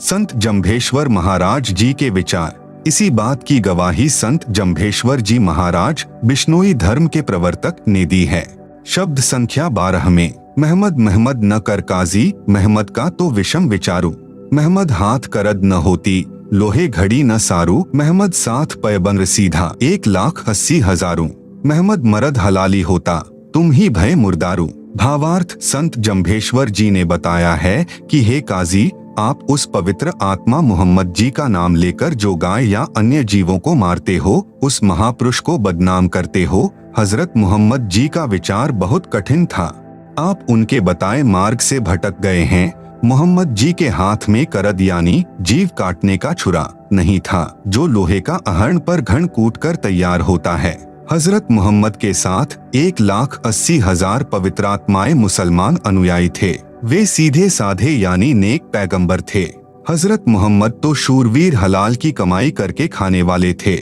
संत जम्भेश्वर महाराज जी के विचार। इसी बात की गवाही संत जम्भेश्वर जी महाराज बिश्नोई धर्म के प्रवर्तक ने दी है। शब्द संख्या 12 में महमद न कर काजी, महमद का तो विषम विचारू, महमद हाथ करद न होती, लोहे घड़ी न सारू, महमद साथ पैबंद सीधा 1,80,000, महमद मरद हलाली होता, तुम ही भय मुर्दारू। भावार्थ, संत जम्भेश्वर जी ने बताया है कि हे काजी, आप उस पवित्र आत्मा मोहम्मद जी का नाम लेकर जो गाय या अन्य जीवों को मारते हो, उस महापुरुष को बदनाम करते हो। हजरत मोहम्मद जी का विचार बहुत कठिन था। आप उनके बताए मार्ग से भटक गए हैं। मोहम्मद जी के हाथ में करद यानी जीव काटने का छुरा नहीं था, जो लोहे का आहरण पर घन कूट कर तैयार होता है। हजरत मोहम्मद के साथ 1,80,000 पवित्रात्माएं मुसलमान अनुयायी थे। वे सीधे साधे यानी नेक पैगंबर थे। हजरत मोहम्मद तो शूरवीर हलाल की कमाई करके खाने वाले थे।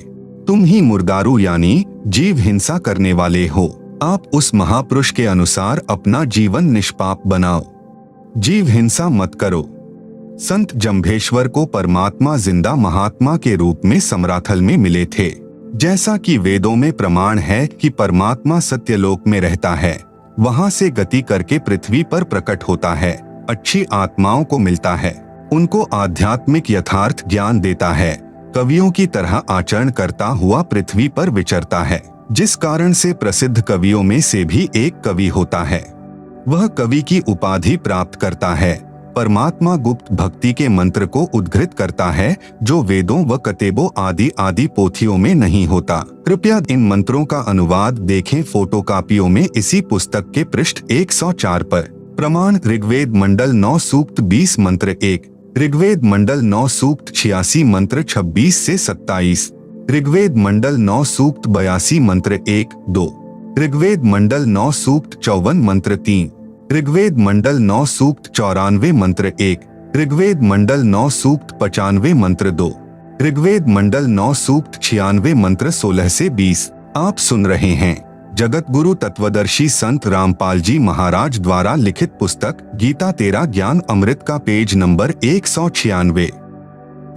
तुम ही मुर्दारू यानी जीव हिंसा करने वाले हो। आप उस महापुरुष के अनुसार अपना जीवन निष्पाप बनाओ, जीव हिंसा मत करो। संत जम्भेश्वर को परमात्मा जिंदा महात्मा के रूप में समराथल में मिले थे। जैसा कि वेदों में प्रमाण है कि परमात्मा सत्यलोक में रहता है, वहां से गति करके पृथ्वी पर प्रकट होता है, अच्छी आत्माओं को मिलता है, उनको आध्यात्मिक यथार्थ ज्ञान देता है, कवियों की तरह आचरण करता हुआ पृथ्वी पर विचरता है, जिस कारण से प्रसिद्ध कवियों में से भी एक कवि होता है। वह कवि की उपाधि प्राप्त करता है। परमात्मा गुप्त भक्ति के मंत्र को उद्घृत करता है, जो वेदों व कतेबों आदि पोथियों में नहीं होता। कृपया इन मंत्रों का अनुवाद देखें फोटोकॉपियों में इसी पुस्तक के पृष्ठ 104 पर। प्रमाण: ऋग्वेद मंडल 9 सूक्त 20 मंत्र 1, ऋग्वेद मंडल 9 सूक्त 86 मंत्र 26 से 27, ऋग्वेद मंडल 9 सूक्त 82 मंत्र 1, 2, ऋग्वेद मंडल 9 सूक्त 54 मंत्र 3, ऋग्वेद मंडल 9 सूक्त 94 मंत्र 1, ऋग्वेद मंडल 9 सूक्त 95 मंत्र 2, ऋग्वेद मंडल 9 सूक्त 96 मंत्र 16 से 20। आप सुन रहे हैं जगत गुरु तत्वदर्शी संत रामपाल जी महाराज द्वारा लिखित पुस्तक गीता तेरा ज्ञान अमृत का पेज नंबर 196।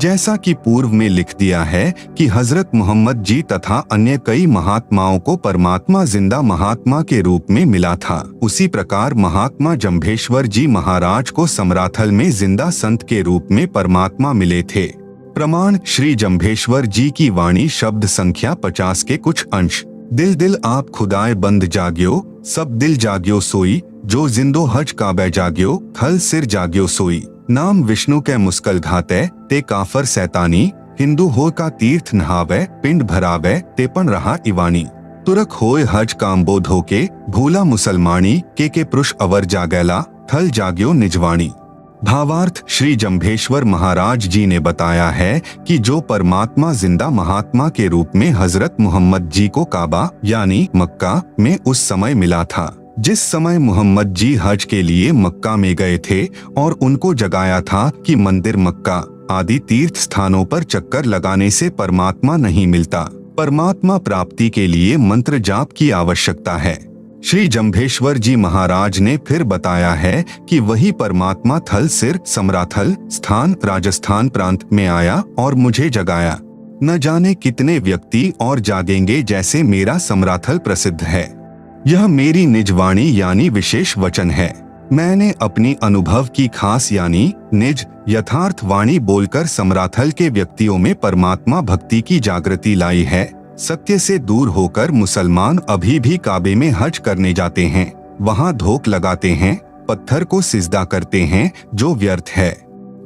जैसा कि पूर्व में लिख दिया है कि हजरत मोहम्मद जी तथा अन्य कई महात्माओं को परमात्मा जिंदा महात्मा के रूप में मिला था, उसी प्रकार महात्मा जम्भेश्वर जी महाराज को समराथल में जिंदा संत के रूप में परमात्मा मिले थे। प्रमाण: श्री जम्भेश्वर जी की वाणी शब्द संख्या 50 के कुछ अंश। दिल दिल आप खुदाए बंद जाग्यो, सब दिल जाग्यो सोई, जो जिंदो हज काबे जाग्यो, खल सिर जाग्यो सोई। नाम विष्णु के मुस्कल घाते, ते काफर सैतानी, हिंदू हो का तीर्थ नहावे, पिंड भरावे, ते पण रहा इवानी। तुरक होए हज काम्बो धोके, भूला मुसलमानी, के पुरुष अवर जागैला, थल जाग्यो निजवाणी। भावार्थ: श्री जम्भेश्वर महाराज जी ने बताया है कि जो परमात्मा जिंदा महात्मा के रूप में हजरत मोहम्मद जी को काबा यानी मक्का में उस समय मिला था, जिस समय मोहम्मद जी हज के लिए मक्का में गए थे और उनको जगाया था कि मंदिर, मक्का आदि तीर्थ स्थानों पर चक्कर लगाने से परमात्मा नहीं मिलता, परमात्मा प्राप्ति के लिए मंत्र जाप की आवश्यकता है। श्री जम्भेश्वर जी महाराज ने फिर बताया है कि वही परमात्मा थल सिर समराथल स्थान राजस्थान प्रांत में आया और मुझे जगाया। न जाने कितने व्यक्ति और जागेंगे जैसे मेरा समराथल प्रसिद्ध है। यह मेरी निजवाणी यानी विशेष वचन है। मैंने अपनी अनुभव की खास यानी निज यथार्थ वाणी बोलकर समराथल के व्यक्तियों में परमात्मा भक्ति की जागृति लाई है। सत्य से दूर होकर मुसलमान अभी भी काबे में हज करने जाते हैं, वहां धोख लगाते हैं, पत्थर को सिजदा करते हैं, जो व्यर्थ है।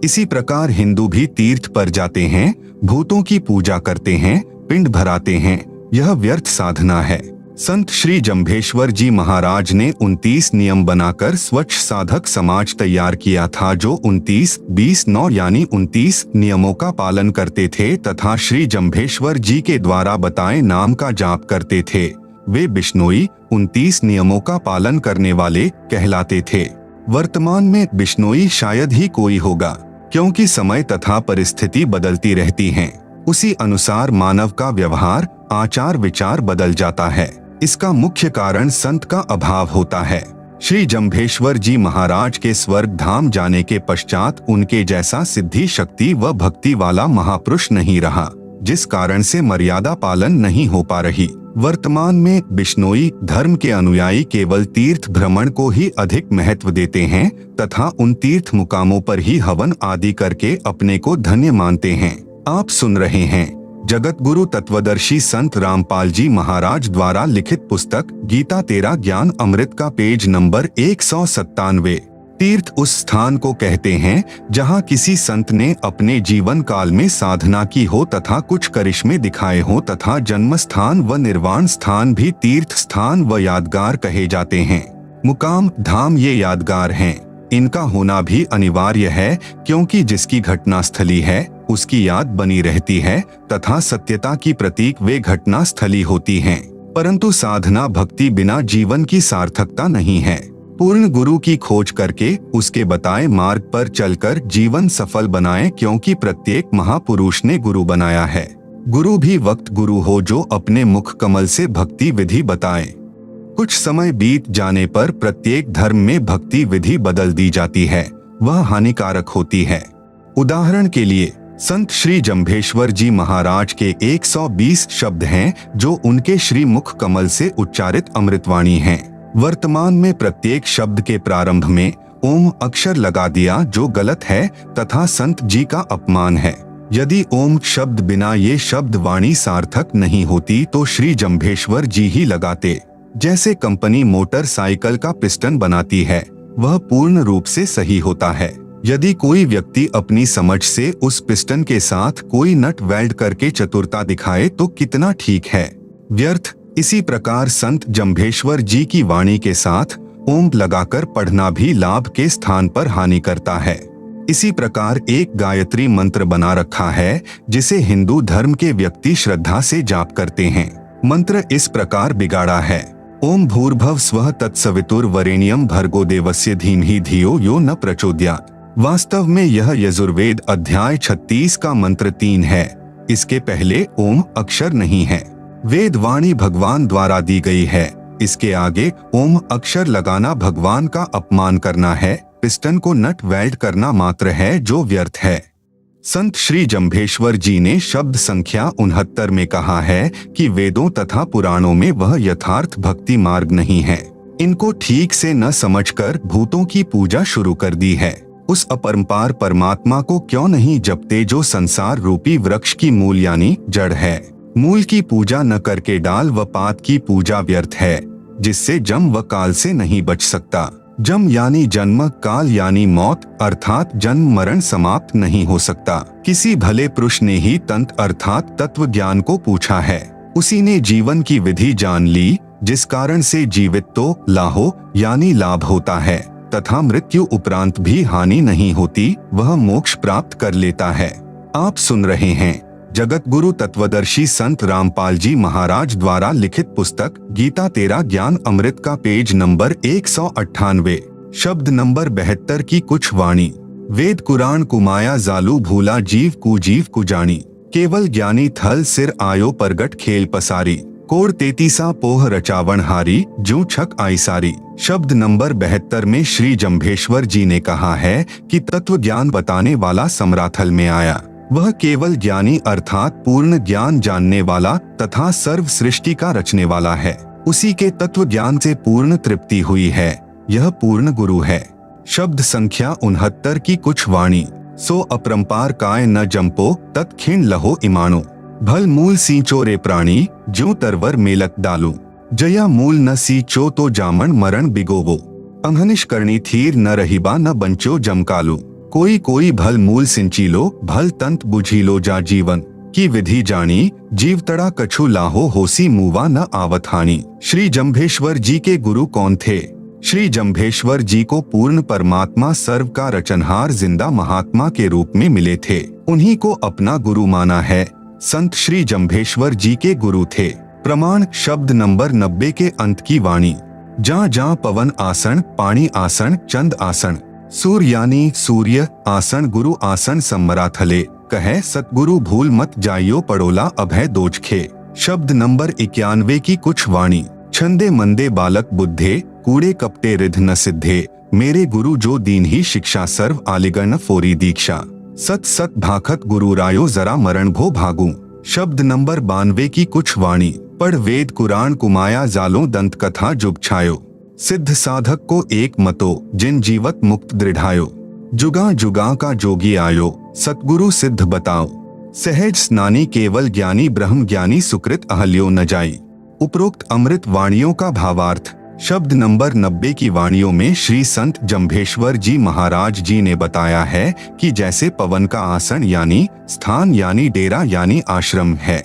इसी प्रकार हिंदू भी तीर्थ पर जाते हैं, भूतों की पूजा करते हैं, पिंड भराते हैं, यह व्यर्थ साधना है। संत श्री जम्भेश्वर जी महाराज ने 29 नियम बनाकर स्वच्छ साधक समाज तैयार किया था, जो 29-20-9 यानी 29 नियमों का पालन करते थे तथा श्री जम्भेश्वर जी के द्वारा बताए नाम का जाप करते थे। वे बिश्नोई 29 नियमों का पालन करने वाले कहलाते थे। वर्तमान में बिश्नोई शायद ही कोई होगा। क्योंकि समय तथा परिस्थिति बदलती रहती हैं, उसी अनुसार मानव का व्यवहार, आचार विचार बदल जाता है। इसका मुख्य कारण संत का अभाव होता है। श्री जम्भेश्वर जी महाराज के स्वर्ग धाम जाने के पश्चात उनके जैसा सिद्धि शक्ति व भक्ति वाला महापुरुष नहीं रहा, जिस कारण से मर्यादा पालन नहीं हो पा रही। वर्तमान में बिश्नोई धर्म के अनुयायी केवल तीर्थ भ्रमण को ही अधिक महत्व देते हैं तथा उन तीर्थ मुकामों पर ही हवन आदि करके अपने को धन्य मानते हैं। आप सुन रहे हैं जगत गुरु तत्वदर्शी संत रामपाल जी महाराज द्वारा लिखित पुस्तक गीता तेरा ज्ञान अमृत का पेज नंबर 197। तीर्थ उस स्थान को कहते हैं जहां किसी संत ने अपने जीवन काल में साधना की हो तथा कुछ करिश्मे दिखाए हो, तथा जन्म स्थान व निर्वाण स्थान भी तीर्थ स्थान व यादगार कहे जाते हैं। मुकाम धाम ये यादगार हैं। इनका होना भी अनिवार्य है, क्योंकि जिसकी घटना स्थली है उसकी याद बनी रहती है तथा सत्यता की प्रतीक वे घटना स्थली होती हैं। परंतु साधना भक्ति बिना जीवन की सार्थकता नहीं है। पूर्ण गुरु की खोज करके उसके बताए मार्ग पर चलकर जीवन सफल बनाएं, क्योंकि प्रत्येक महापुरुष ने गुरु बनाया है। गुरु भी वक्त गुरु हो जो अपने मुख कमल से भक्ति विधि बताए। कुछ समय बीत जाने पर प्रत्येक धर्म में भक्ति विधि बदल दी जाती है, वह हानिकारक होती है। उदाहरण के लिए संत श्री जम्भेश्वर जी महाराज के 120 शब्द हैं जो उनके श्री मुख कमल से उच्चारित अमृतवाणी हैं। वर्तमान में प्रत्येक शब्द के प्रारंभ में ओम अक्षर लगा दिया, जो गलत है तथा संत जी का अपमान है। यदि ओम शब्द बिना ये शब्द वाणी सार्थक नहीं होती तो श्री जम्भेश्वर जी ही लगाते। जैसे कंपनी मोटरसाइकिल का पिस्टन बनाती है, वह पूर्ण रूप से सही होता है। यदि कोई व्यक्ति अपनी समझ से उस पिस्टन के साथ कोई नट वेल्ड करके चतुरता दिखाए तो कितना ठीक है, व्यर्थ। इसी प्रकार संत जम्भेश्वर जी की वाणी के साथ ओम लगाकर पढ़ना भी लाभ के स्थान पर हानि करता है। इसी प्रकार एक गायत्री मंत्र बना रखा है जिसे हिंदू धर्म के व्यक्ति श्रद्धा से जाप करते हैं। मंत्र इस प्रकार बिगाड़ा है, ओम भूर्भुवः स्वः तत्सवितुर्वरेण्यं भर्गो देवस्य धीमहि धियो यो न प्रचोदयात्। वास्तव में यह यजुर्वेद अध्याय 36 का मंत्र 3 है। इसके पहले ओम अक्षर नहीं है। वेद वाणी भगवान द्वारा दी गई है, इसके आगे ओम अक्षर लगाना भगवान का अपमान करना है। पिस्टन को नट वेल्ड करना मात्र है जो व्यर्थ है। संत श्री जम्भेश्वर जी ने शब्द संख्या 69 में कहा है कि वेदों तथा पुराणों में वह यथार्थ भक्ति मार्ग नहीं है। इनको ठीक से न समझकर भूतों की पूजा शुरू कर दी है। उस अपरंपार परमात्मा को क्यों नहीं जपते जो संसार रूपी वृक्ष की मूल यानी जड़ है। मूल की पूजा न करके डाल व पात की पूजा व्यर्थ है, जिससे जम व काल से नहीं बच सकता। जम यानी जन्म, काल यानी मौत, अर्थात जन्म मरण समाप्त नहीं हो सकता। किसी भले पुरुष ने ही तंत्र अर्थात तत्व ज्ञान को पूछा है। उसी ने जीवन की विधि जान ली, जिस कारण से जीवित तो लाहो यानी लाभ होता है तथा मृत्यु उपरांत भी हानि नहीं होती, वह मोक्ष प्राप्त कर लेता है। आप सुन रहे हैं जगत गुरु तत्वदर्शी संत रामपाल जी महाराज द्वारा लिखित पुस्तक गीता तेरा ज्ञान अमृत का पेज नंबर 198, शब्द नंबर 72 की कुछ वाणी। वेद कुरान कुमाया जालू भूला जीव कु जानी, केवल ज्ञानी थल सिर आयो परगट खेल पसारी, कोड़ 33 पोह रचावन हारी जू छक आई सारी। शब्द नंबर 72 में श्री जम्भेश्वर जी ने कहा है कि तत्व ज्ञान बताने वाला समराथल में आया। वह केवल ज्ञानी अर्थात पूर्ण ज्ञान जानने वाला तथा सर्व सृष्टि का रचने वाला है। उसी के तत्व ज्ञान से पूर्ण तृप्ति हुई है, यह पूर्ण गुरु है। शब्द संख्या 69 की कुछ वाणी। सो अपरंपार काय न जंपो तत्खिण लहो इमानो, भल मूल सींचो रे प्राणी ज्यों तरवर मेलत डालू, जया मूल न सींचो तो जामन मरण बिगोवो, अंहनिश करनी थीर न रहीबा न बंचो जमकालू, कोई कोई भल मूल सिंची लो भल तंत बुझी लो जा जीवन की विधि जानी, जीव तड़ा कछु लाहो होसी मुवा न आवत हानि। श्री जम्भेश्वर जी के गुरु कौन थे? श्री जम्भेश्वर जी को पूर्ण परमात्मा सर्व का रचनहार जिंदा महात्मा के रूप में मिले थे। उन्हीं को अपना गुरु माना है। संत श्री जम्भेश्वर जी के गुरु थे। प्रमाण शब्द नंबर 90 के अंत की वाणी। जहाँ जहाँ पवन आसन, पानी आसन, चंद आसन, सूर्य यानी सूर्य, आसन गुरु आसन सम्मराथले, कहे सतगुरु भूल मत जाइयो पड़ोला अभय दोजखे। शब्द नंबर 91 की कुछ वाणी। छंदे मंदे बालक बुद्धे, कूड़े कपटे रिध न सिद्धे, मेरे गुरु जो दीन ही शिक्षा सर्व आलिगन फोरी दीक्षा। सत सत भाखत गुरु रायो जरा मरण भो भागू। शब्द नंबर 92 की कुछ वाणी। पढ़ वेद कुरान कुमाया जालो दंत कथा जुग छायो, सिद्ध साधक को एक मतो, जिन जीवत मुक्त दृढ़ायो। जुगा जुगा का जोगी आयो, सतगुरु सिद्ध बताओ, सहज स्नानी केवल ज्ञानी ब्रह्म ज्ञानी सुकृत अहल्यो न जाई। उपरोक्त अमृत वाणियों का भावार्थ। शब्द नंबर 90 की वाणियों में श्री संत जम्भेश्वर जी महाराज जी ने बताया है कि जैसे पवन का आसन यानी स्थान यानी डेरा यानी आश्रम है,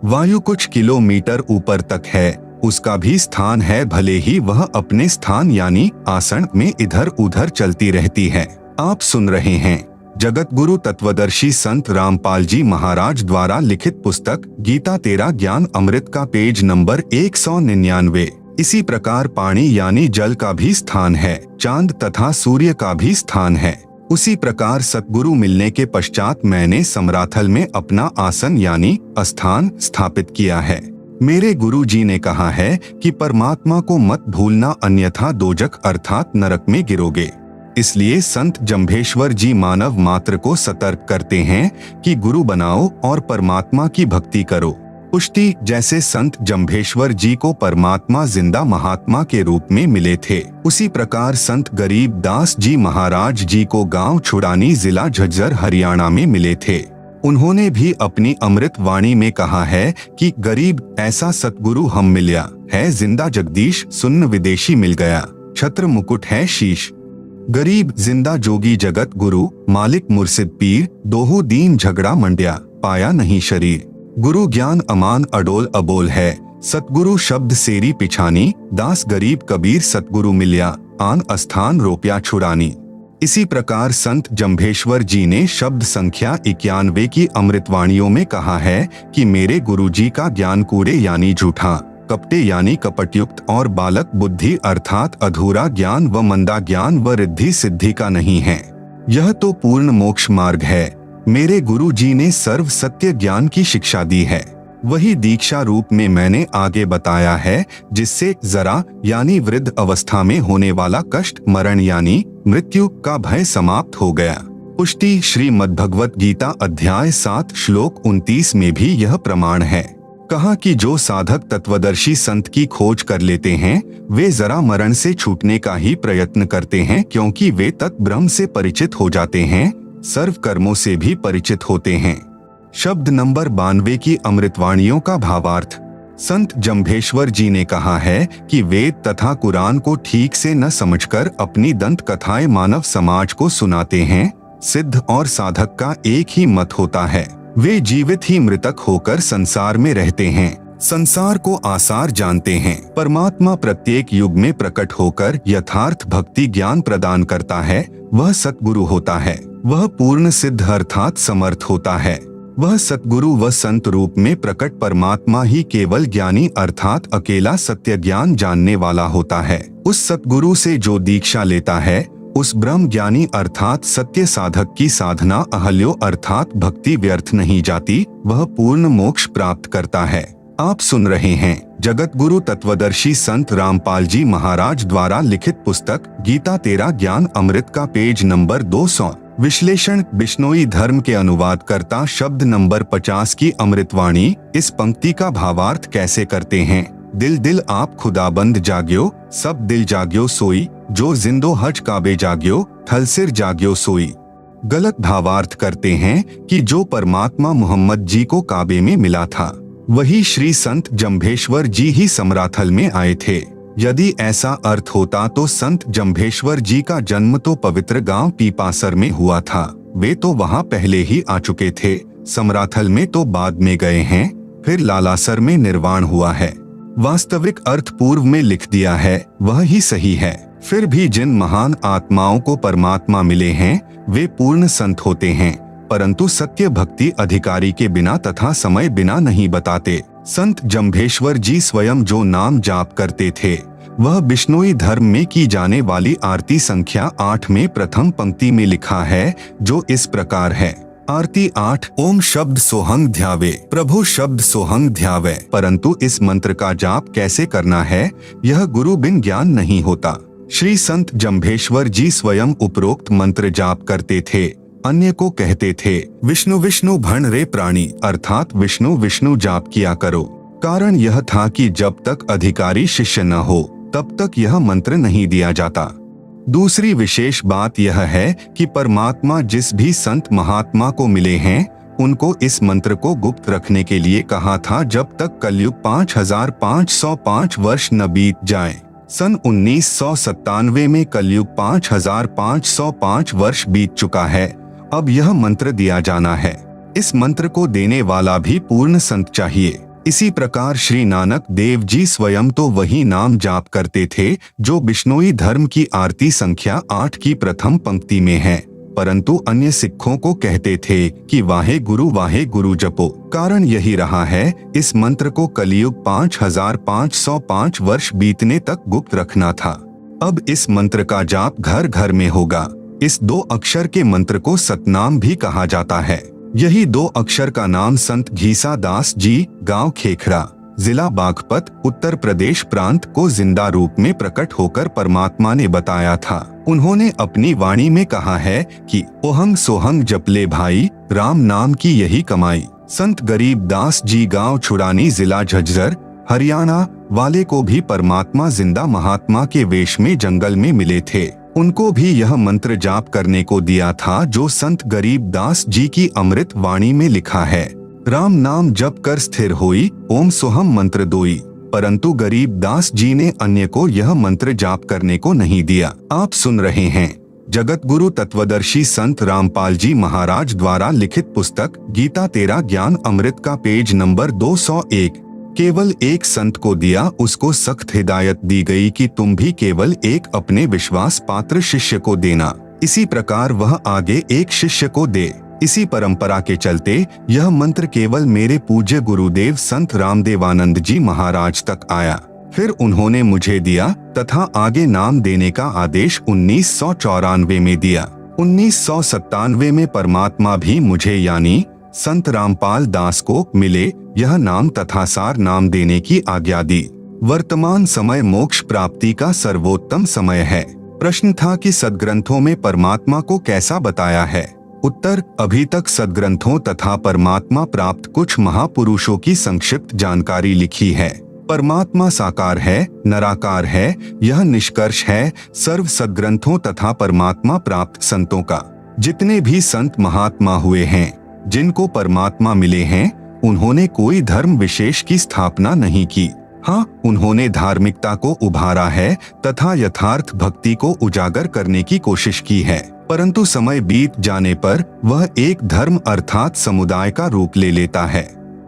वायु कुछ किलोमीटर ऊपर तक है, उसका भी स्थान है, भले ही वह अपने स्थान यानी आसन में इधर उधर चलती रहती है। आप सुन रहे हैं जगत गुरु तत्वदर्शी संत रामपाल जी महाराज द्वारा लिखित पुस्तक गीता तेरा ज्ञान अमृत का पेज नंबर 199। इसी प्रकार पानी यानी जल का भी स्थान है, चांद तथा सूर्य का भी स्थान है। उसी प्रकार सतगुरु मिलने के पश्चात मैंने समराथल में अपना आसन यानी स्थान स्थापित किया है। मेरे गुरु जी ने कहा है कि परमात्मा को मत भूलना अन्यथा दोजख अर्थात नरक में गिरोगे। इसलिए संत जम्भेश्वर जी मानव मात्र को सतर्क करते हैं कि गुरु बनाओ और परमात्मा की भक्ति करो। पुष्टि जैसे संत जम्भेश्वर जी को परमात्मा जिंदा महात्मा के रूप में मिले थे, उसी प्रकार संत गरीब दास जी महाराज जी को गांव छुड़ानी जिला झज्जर हरियाणा में मिले थे। उन्होंने भी अपनी अमृत वाणी में कहा है कि गरीब ऐसा सतगुरु हम मिल्या है, जिंदा जगदीश सुन्न विदेशी मिल गया, छत्र मुकुट है शीश। गरीब जिंदा जोगी जगत गुरु, मालिक मुर्शिद पीर, दोहो दीन झगड़ा मंड्या, पाया नहीं शरीर। गुरु ज्ञान अमान अडोल अबोल है, सतगुरु शब्द सेरी पिछानी, दास गरीब कबीर सतगुरु मिल्या, आन अस्थान रोप्या छुड़ानी। इसी प्रकार संत जम्भेश्वर जी ने शब्द संख्या 91 की अमृतवाणियों में कहा है कि मेरे गुरु जी का ज्ञान कूड़े यानी झूठा, कपटे यानी कपटयुक्त और बालक बुद्धि अर्थात अधूरा ज्ञान व मंदा ज्ञान व रिद्धि सिद्धि का नहीं है, यह तो पूर्ण मोक्ष मार्ग है। मेरे गुरु जी ने सर्व सत्य ज्ञान की शिक्षा दी है, वही दीक्षा रूप में मैंने आगे बताया है, जिससे जरा यानी वृद्ध अवस्था में होने वाला कष्ट मरण यानी मृत्यु का भय समाप्त हो गया। पुष्टि श्रीमद्भगवत गीता अध्याय 7 श्लोक 29 में भी यह प्रमाण है। कहा कि जो साधक तत्वदर्शी संत की खोज कर लेते हैं वे जरा मरण से छूटने का ही प्रयत्न करते हैं, क्योंकि वे तत्ब्रह्म से परिचित हो जाते हैं, सर्व कर्मों से भी परिचित होते हैं। शब्द नंबर 92 की अमृतवाणियों का भावार्थ। संत जम्भेश्वर जी ने कहा है कि वेद तथा कुरान को ठीक से न समझकर अपनी दंत कथाएं मानव समाज को सुनाते हैं। सिद्ध और साधक का एक ही मत होता है, वे जीवित ही मृतक होकर संसार में रहते हैं, संसार को आसार जानते हैं। परमात्मा प्रत्येक युग में प्रकट होकर यथार्थ भक्ति ज्ञान प्रदान करता है, वह सतगुरु होता है, वह पूर्ण सिद्ध अर्थात समर्थ होता है। वह सतगुरु व संत रूप में प्रकट परमात्मा ही केवल ज्ञानी अर्थात अकेला सत्य ज्ञान जानने वाला होता है। उस सतगुरु से जो दीक्षा लेता है उस ब्रह्म ज्ञानी अर्थात सत्य साधक की साधना अहल्यो अर्थात भक्ति व्यर्थ नहीं जाती, वह पूर्ण मोक्ष प्राप्त करता है। आप सुन रहे हैं जगत गुरु तत्वदर्शी संत रामपाल जी महाराज द्वारा लिखित पुस्तक गीता तेरा ज्ञान अमृत का पेज नंबर 200। विश्लेषण बिश्नोई धर्म के अनुवाद करता शब्द नंबर 50 की अमृतवाणी। इस पंक्ति का भावार्थ कैसे करते हैं। दिल दिल आप खुदाबंद जाग्यो, सब दिल जाग्यो सोई, जो जिंदो हज काबे जाग्यो, थल सिर जाग्यो सोई। गलत भावार्थ करते हैं कि जो परमात्मा मोहम्मद जी को काबे में मिला था वही श्री संत जम्भेश्वर जी ही समराथल में आए थे। यदि ऐसा अर्थ होता तो संत जम्भेश्वर जी का जन्म तो पवित्र गांव पीपासर में हुआ था, वे तो वहां पहले ही आ चुके थे। समराथल में तो बाद में गए हैं, फिर लालासर में निर्वाण हुआ है। वास्तविक अर्थ पूर्व में लिख दिया है, वह ही सही है। फिर भी जिन महान आत्माओं को परमात्मा मिले हैं वे पूर्ण संत होते हैं, परंतु सत्य भक्ति अधिकारी के बिना तथा समय बिना नहीं बताते। संत जम्भेश्वर जी स्वयं जो नाम जाप करते थे वह बिश्नोई धर्म में की जाने वाली आरती संख्या 8 में प्रथम पंक्ति में लिखा है, जो इस प्रकार है। आरती 8। ओम शब्द सोहंग ध्यावे, प्रभु शब्द सोहंग ध्यावे। परंतु इस मंत्र का जाप कैसे करना है, यह गुरु बिन ज्ञान नहीं होता। श्री संत जम्भेश्वर जी स्वयं उपरोक्त मंत्र जाप करते थे। अन्य को कहते थे, विष्णु विष्णु भण रे प्राणी, अर्थात विष्णु विष्णु जाप किया करो। कारण यह था कि जब तक अधिकारी शिष्य न हो तब तक यह मंत्र नहीं दिया जाता। दूसरी विशेष बात यह है कि परमात्मा जिस भी संत महात्मा को मिले हैं, उनको इस मंत्र को गुप्त रखने के लिए कहा था, जब तक कलयुग 5505 वर्ष न बीत जाए। सन 1997 में कलयुग 5505 वर्ष बीत चुका है। अब यह मंत्र दिया जाना है। इस मंत्र को देने वाला भी पूर्ण संत चाहिए। इसी प्रकार श्री नानक देव जी स्वयं तो वही नाम जाप करते थे जो बिश्नोई धर्म की आरती संख्या 8 की प्रथम पंक्ति में है, परंतु अन्य सिखों को कहते थे कि वाहे गुरु जपो। कारण यही रहा है, इस मंत्र को कलयुग 5505 वर्ष बीतने तक गुप्त रखना था। अब इस मंत्र का जाप घर घर में होगा। इस 2 अक्षर के मंत्र को सतनाम भी कहा जाता है। यही 2 अक्षर का नाम संत घीसा दास जी, गांव खेखड़ा, जिला बागपत, उत्तर प्रदेश प्रांत को जिंदा रूप में प्रकट होकर परमात्मा ने बताया था। उन्होंने अपनी वाणी में कहा है कि ओहंग सोहंग जपले भाई, राम नाम की यही कमाई। संत गरीब दास जी, गांव छुड़ानी, जिला झज्जर, हरियाणा वाले को भी परमात्मा जिंदा महात्मा के वेश में जंगल में मिले थे। उनको भी यह मंत्र जाप करने को दिया था जो संत गरीब दास जी की अमृत वाणी में लिखा है, राम नाम जप कर स्थिर होई, ओम सोहम मंत्र दोई। परंतु गरीब दास जी ने अन्य को यह मंत्र जाप करने को नहीं दिया। आप सुन रहे हैं जगत गुरु तत्वदर्शी संत रामपाल जी महाराज द्वारा लिखित पुस्तक गीता तेरा ज्ञान अमृत का पेज नंबर 201। केवल एक संत को दिया, उसको सख्त हिदायत दी गई कि तुम भी केवल एक अपने विश्वास पात्र शिष्य को देना। इसी प्रकार वह आगे एक शिष्य को दे। इसी परंपरा के चलते यह मंत्र केवल मेरे पूज्य गुरुदेव संत रामदेवानंद जी महाराज तक आया। फिर उन्होंने मुझे दिया तथा आगे नाम देने का आदेश 1994 में दिया। 1997 में परमात्मा भी मुझे यानी संत रामपाल दास को मिले यह नाम तथा सार नाम देने की आज्ञा दी। वर्तमान समय मोक्ष प्राप्ति का सर्वोत्तम समय है। प्रश्न था कि सद्ग्रंथों में परमात्मा को कैसा बताया है। उत्तर, अभी तक सद्ग्रंथों तथा परमात्मा प्राप्त कुछ महापुरुषों की संक्षिप्त जानकारी लिखी है। परमात्मा साकार है, निराकार है, यह निष्कर्ष है सर्व सद्ग्रंथों तथा परमात्मा प्राप्त संतों का। जितने भी संत महात्मा हुए हैं, जिनको परमात्मा मिले हैं, उन्होंने कोई धर्म विशेष की स्थापना नहीं की। हाँ, उन्होंने धार्मिकता को उभारा है तथा यथार्थ भक्ति को उजागर करने की कोशिश की है, परंतु समय बीत जाने पर वह एक धर्म अर्थात समुदाय का रूप ले लेता है।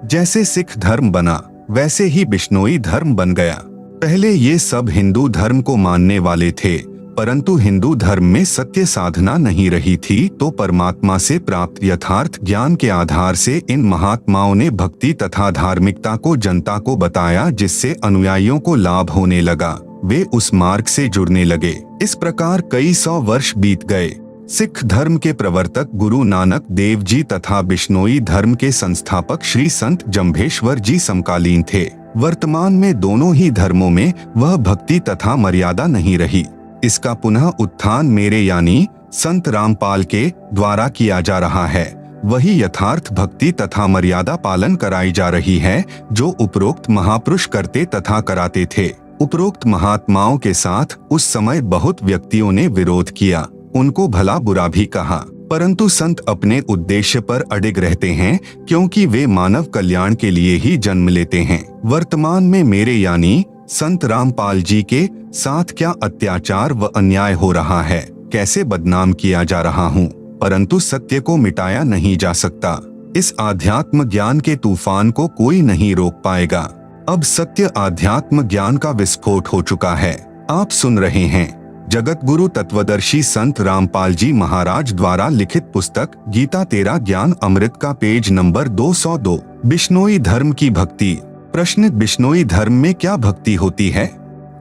जैसे सिख धर्म बना, वैसे ही बिश्नोई धर्म बन गया। पहले ये सब हिंदू धर्म को मानने वाले थे, परंतु हिंदू धर्म में सत्य साधना नहीं रही थी, तो परमात्मा से प्राप्त यथार्थ ज्ञान के आधार से इन महात्माओं ने भक्ति तथा धार्मिकता को जनता को बताया, जिससे अनुयायियों को लाभ होने लगा। वे उस मार्ग से जुड़ने लगे। इस प्रकार कई 100 वर्ष बीत गए। सिख धर्म के प्रवर्तक गुरु नानक देव जी तथा बिश्नोई धर्म के संस्थापक श्री संत जम्भेश्वर जी समकालीन थे। वर्तमान में दोनों ही धर्मों में वह भक्ति तथा मर्यादा नहीं रही। इसका पुनः उत्थान मेरे यानी संत रामपाल के द्वारा किया जा रहा है। वही यथार्थ भक्ति तथा मर्यादा पालन कराई जा रही है जो उपरोक्त महापुरुष करते तथा कराते थे। उपरोक्त महात्माओं के साथ उस समय बहुत व्यक्तियों ने विरोध किया, उनको भला बुरा भी कहा, परंतु संत अपने उद्देश्य पर अडिग रहते हैं, क्योंकि वे मानव कल्याण के लिए ही जन्म लेते हैं। वर्तमान में मेरे यानी संत रामपाल जी के साथ क्या अत्याचार व अन्याय हो रहा है, कैसे बदनाम किया जा रहा हूँ, परंतु सत्य को मिटाया नहीं जा सकता। इस आध्यात्म ज्ञान के तूफान को कोई नहीं रोक पाएगा। अब सत्य आध्यात्म ज्ञान का विस्फोट हो चुका है। आप सुन रहे हैं जगत गुरु तत्वदर्शी संत रामपाल जी महाराज द्वारा लिखित पुस्तक गीता तेरा ज्ञान अमृत का पेज नंबर 202। बिश्नोई धर्म की भक्ति। प्रश्न, बिश्नोई धर्म में क्या भक्ति होती है?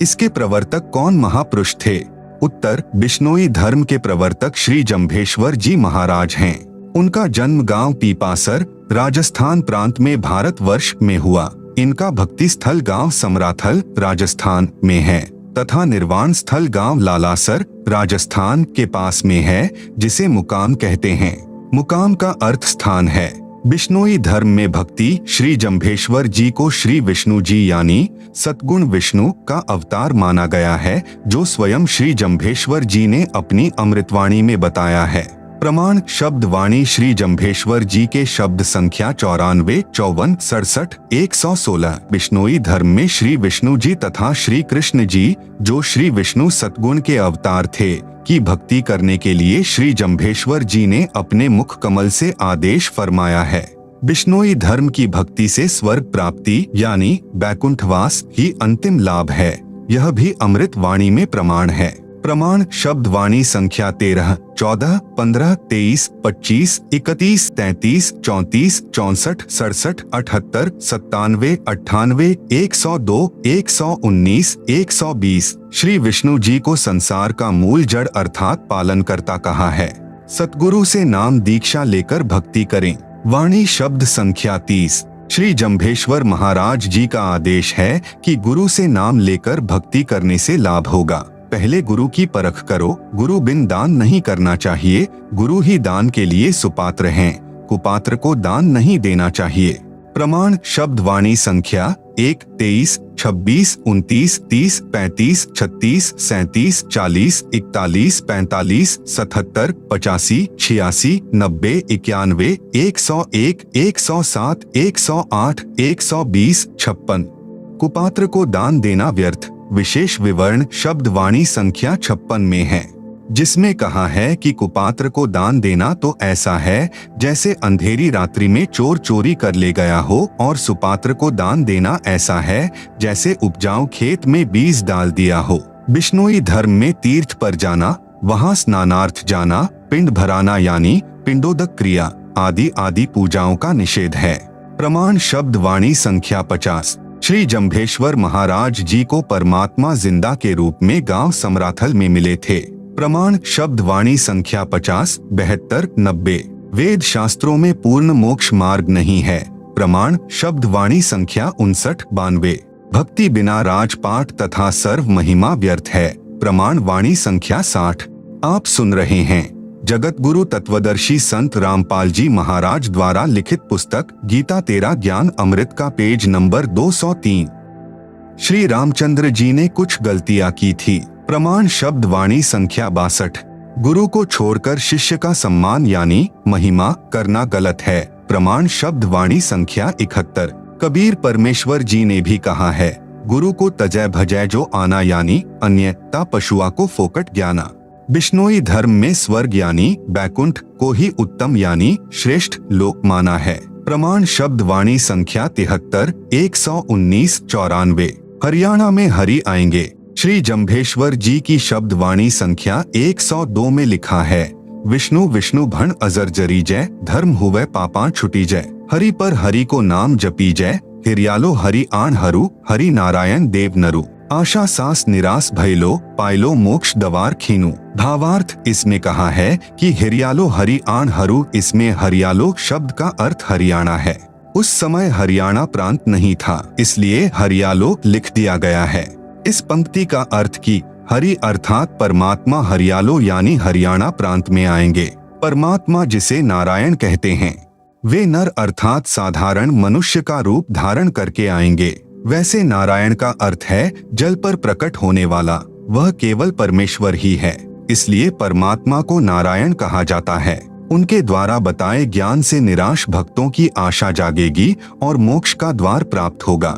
इसके प्रवर्तक कौन महापुरुष थे? उत्तर, बिश्नोई धर्म के प्रवर्तक श्री जम्भेश्वर जी महाराज हैं। उनका जन्म गांव पीपासर, राजस्थान प्रांत में भारतवर्ष में हुआ। इनका भक्ति स्थल गांव समराथल, राजस्थान में है तथा निर्वाण स्थल गांव लालासर, राजस्थान के पास में है, जिसे मुकाम कहते हैं। मुकाम का अर्थ स्थान है। बिश्नोई धर्म में भक्ति श्री जम्भेश्वर जी को श्री विष्णु जी यानी सतगुण विष्णु का अवतार माना गया है, जो स्वयं श्री जम्भेश्वर जी ने अपनी अमृतवाणी में बताया है। प्रमाण शब्द वाणी श्री जम्भेश्वर जी के शब्द संख्या 94, 54, 67, 116। बिश्नोई धर्म में श्री विष्णु जी तथा श्री कृष्ण जी, जो श्री विष्णु सतगुण के अवतार थे, की भक्ति करने के लिए श्री जम्भेश्वर जी ने अपने मुख कमल से आदेश फरमाया है। बिश्नोई धर्म की भक्ति से स्वर्ग प्राप्ति यानी बैकुंठवास ही अंतिम लाभ है। यह भी अमृत वाणी में प्रमाण है। प्रमाण शब्द वाणी संख्या 13, 14, 15, 23, 25, 31, 33, 34, 64, 67, 78, 97, 98, 102, 119, 120। श्री विष्णु जी को संसार का मूल जड़ अर्थात पालनकर्ता कहा है। सतगुरु से नाम दीक्षा लेकर भक्ति करें। वाणी शब्द संख्या 30। श्री जम्भेश्वर महाराज जी का आदेश है कि गुरु से नाम लेकर भक्ति करने से लाभ होगा। पहले गुरु की परख करो। गुरु बिन दान नहीं करना चाहिए। गुरु ही दान के लिए सुपात्र हैं। कुपात्र को दान नहीं देना चाहिए। प्रमाण शब्द वाणी संख्या 1, 23, 26, 29, 30, 35, 36, 37, 40, 41, 45, 77, 85, 86, 90, 91, 101, 107, 108, 120, 56। कुपात्र को दान देना व्यर्थ। विशेष विवरण शब्द वाणी संख्या 56 में है, जिसमें कहा है कि कुपात्र को दान देना तो ऐसा है जैसे अंधेरी रात्रि में चोर चोरी कर ले गया हो, और सुपात्र को दान देना ऐसा है जैसे उपजाऊ खेत में बीज डाल दिया हो। बिश्नोई धर्म में तीर्थ पर जाना, वहां स्नानार्थ जाना, पिंड भराना यानी पिंडोदक क्रिया आदि आदि पूजाओं का निषेध है। प्रमाण शब्द वाणी संख्या 50। श्री जम्भेश्वर महाराज जी को परमात्मा जिंदा के रूप में गांव समराथल में मिले थे। प्रमाण शब्द वाणी संख्या 50, 72, 90। वेद शास्त्रों में पूर्ण मोक्ष मार्ग नहीं है। प्रमाण शब्द वाणी संख्या 59, 92। भक्ति बिना राजपाट तथा सर्व महिमा व्यर्थ है। प्रमाण वाणी संख्या 60। आप सुन रहे हैं जगत गुरु तत्वदर्शी संत रामपाल जी महाराज द्वारा लिखित पुस्तक गीता तेरा ज्ञान अमृत का पेज नंबर 203। श्री रामचंद्र जी ने कुछ गलतियां की थी। प्रमाण शब्द वाणी संख्या 62। गुरु को छोड़कर शिष्य का सम्मान यानी महिमा करना गलत है। प्रमाण शब्द वाणी संख्या 71। कबीर परमेश्वर जी ने भी कहा है, गुरु को तजय भजय जो आना यानी अन्यता पशुआ को फोकट ज्ञाना। बिश्नोई धर्म में स्वर्ग यानी बैकुंठ को ही उत्तम यानी श्रेष्ठ लोक माना है। प्रमाण शब्द वाणी संख्या 73, 119, 94। हरियाणा में हरि आएंगे। श्री जम्भेश्वर जी की शब्द वाणी संख्या 102 में लिखा है, विष्णु विष्णु भण अजर जरी जय, धर्म हुए पापा छुटी जय। हरि पर हरि को नाम जपी जय, हिरियालो हरि आन हरू, हरि नारायण देव नरु। आशा सास निराश भयलो, पायलो मोक्ष दवार खीनु। भावार्थ इसमें कहा है कि हिरियालो हरि आन हरू, इसमें हरियालो शब्द का अर्थ हरियाणा है। उस समय हरियाणा प्रांत नहीं था, इसलिए हरियालो लिख दिया गया है। इस पंक्ति का अर्थ की हरि अर्थात परमात्मा हरियालो यानी हरियाणा प्रांत में आएंगे। परमात्मा जिसे नारायण कहते हैं, वे नर अर्थात साधारण मनुष्य का रूप धारण करके आएंगे। वैसे नारायण का अर्थ है जल पर प्रकट होने वाला, वह केवल परमेश्वर ही है, इसलिए परमात्मा को नारायण कहा जाता है। उनके द्वारा बताए ज्ञान से निराश भक्तों की आशा जागेगी और मोक्ष का द्वार प्राप्त होगा।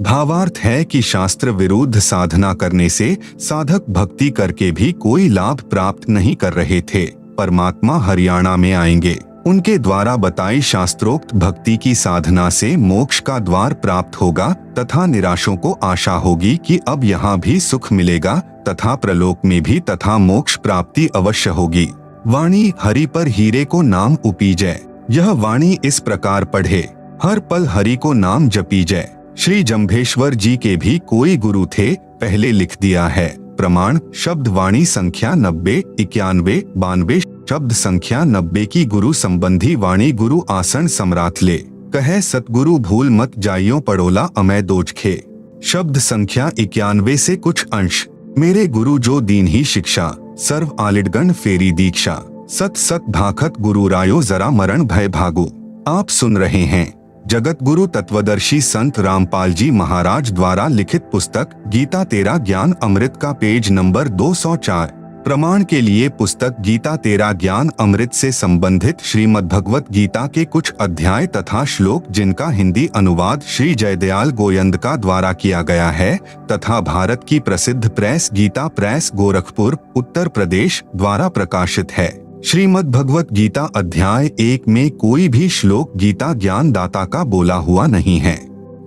भावार्थ है कि शास्त्र विरुद्ध साधना करने से साधक भक्ति करके भी कोई लाभ प्राप्त नहीं कर रहे थे। परमात्मा हरियाणा में आएंगे। उनके द्वारा बताई शास्त्रोक्त भक्ति की साधना से मोक्ष का द्वार प्राप्त होगा तथा निराशों को आशा होगी कि अब यहाँ भी सुख मिलेगा तथा प्रलोक में भी तथा मोक्ष प्राप्ति अवश्य होगी। वाणी हरि पर हीरे को नाम उपीजय। यह वाणी इस प्रकार पढ़े, हर पल हरि को नाम जपीजय। श्री जंभेश्वर जी के भी कोई गुरु थे, पहले लिख दिया है। प्रमाण शब्द वाणी संख्या 90, 91, 92, शब्द संख्या 90 की गुरु संबंधी वाणी गुरु आसन सम्राट ले कहे सतगुरु भूल मत जाइयो पड़ोला अमय दोजखे। शब्द संख्या 91 से कुछ अंश। मेरे गुरु जो दीन ही शिक्षा, सर्व आलिडगण फेरी दीक्षा, सत सत भाखत गुरु रायो जरा मरण भय भागो। आप सुन रहे हैं जगत गुरु तत्वदर्शी संत रामपाल जी महाराज द्वारा लिखित पुस्तक गीता तेरा ज्ञान अमृत का पेज नंबर 204। प्रमाण के लिए पुस्तक गीता तेरा ज्ञान अमृत से संबंधित श्रीमद्भगवत गीता के कुछ अध्याय तथा श्लोक जिनका हिंदी अनुवाद श्री जयदयाल गोयंदका द्वारा किया गया है तथा भारत की प्रसिद्ध प्रेस गीता प्रेस गोरखपुर उत्तर प्रदेश द्वारा प्रकाशित है। श्रीमद्भगवत गीता अध्याय 1 में कोई भी श्लोक गीता ज्ञान दाता का बोला हुआ नहीं है,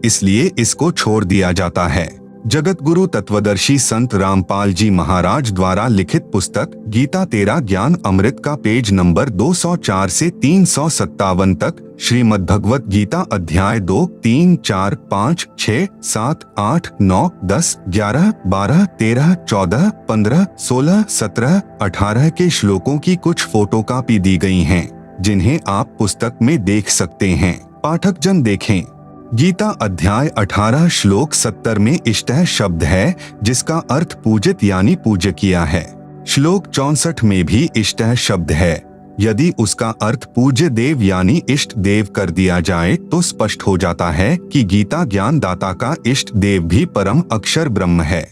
इसलिए इसको छोड़ दिया जाता है। जगत गुरु तत्वदर्शी संत रामपाल जी महाराज द्वारा लिखित पुस्तक गीता तेरा ज्ञान अमृत का पेज नंबर 204 से 357 तक श्रीमद्भगवत गीता अध्याय 2, 3, 4, 5, 6, 7, 8, 9, 10, 11, 12, 13, 14, 15, 16, 17, 18 के श्लोकों की कुछ फोटोकॉपी दी गई हैं, जिन्हें आप पुस्तक में देख सकते हैं। पाठक जन देखें। गीता अध्याय 18 श्लोक 70 में इष्टः शब्द है, जिसका अर्थ पूजित यानी पूज्य किया है। श्लोक 64 में भी इष्टः शब्द है। यदि उसका अर्थ पूज्य देव यानी इष्ट देव कर दिया जाए तो स्पष्ट हो जाता है कि गीता ज्ञान दाता का इष्ट देव भी परम अक्षर ब्रह्म है।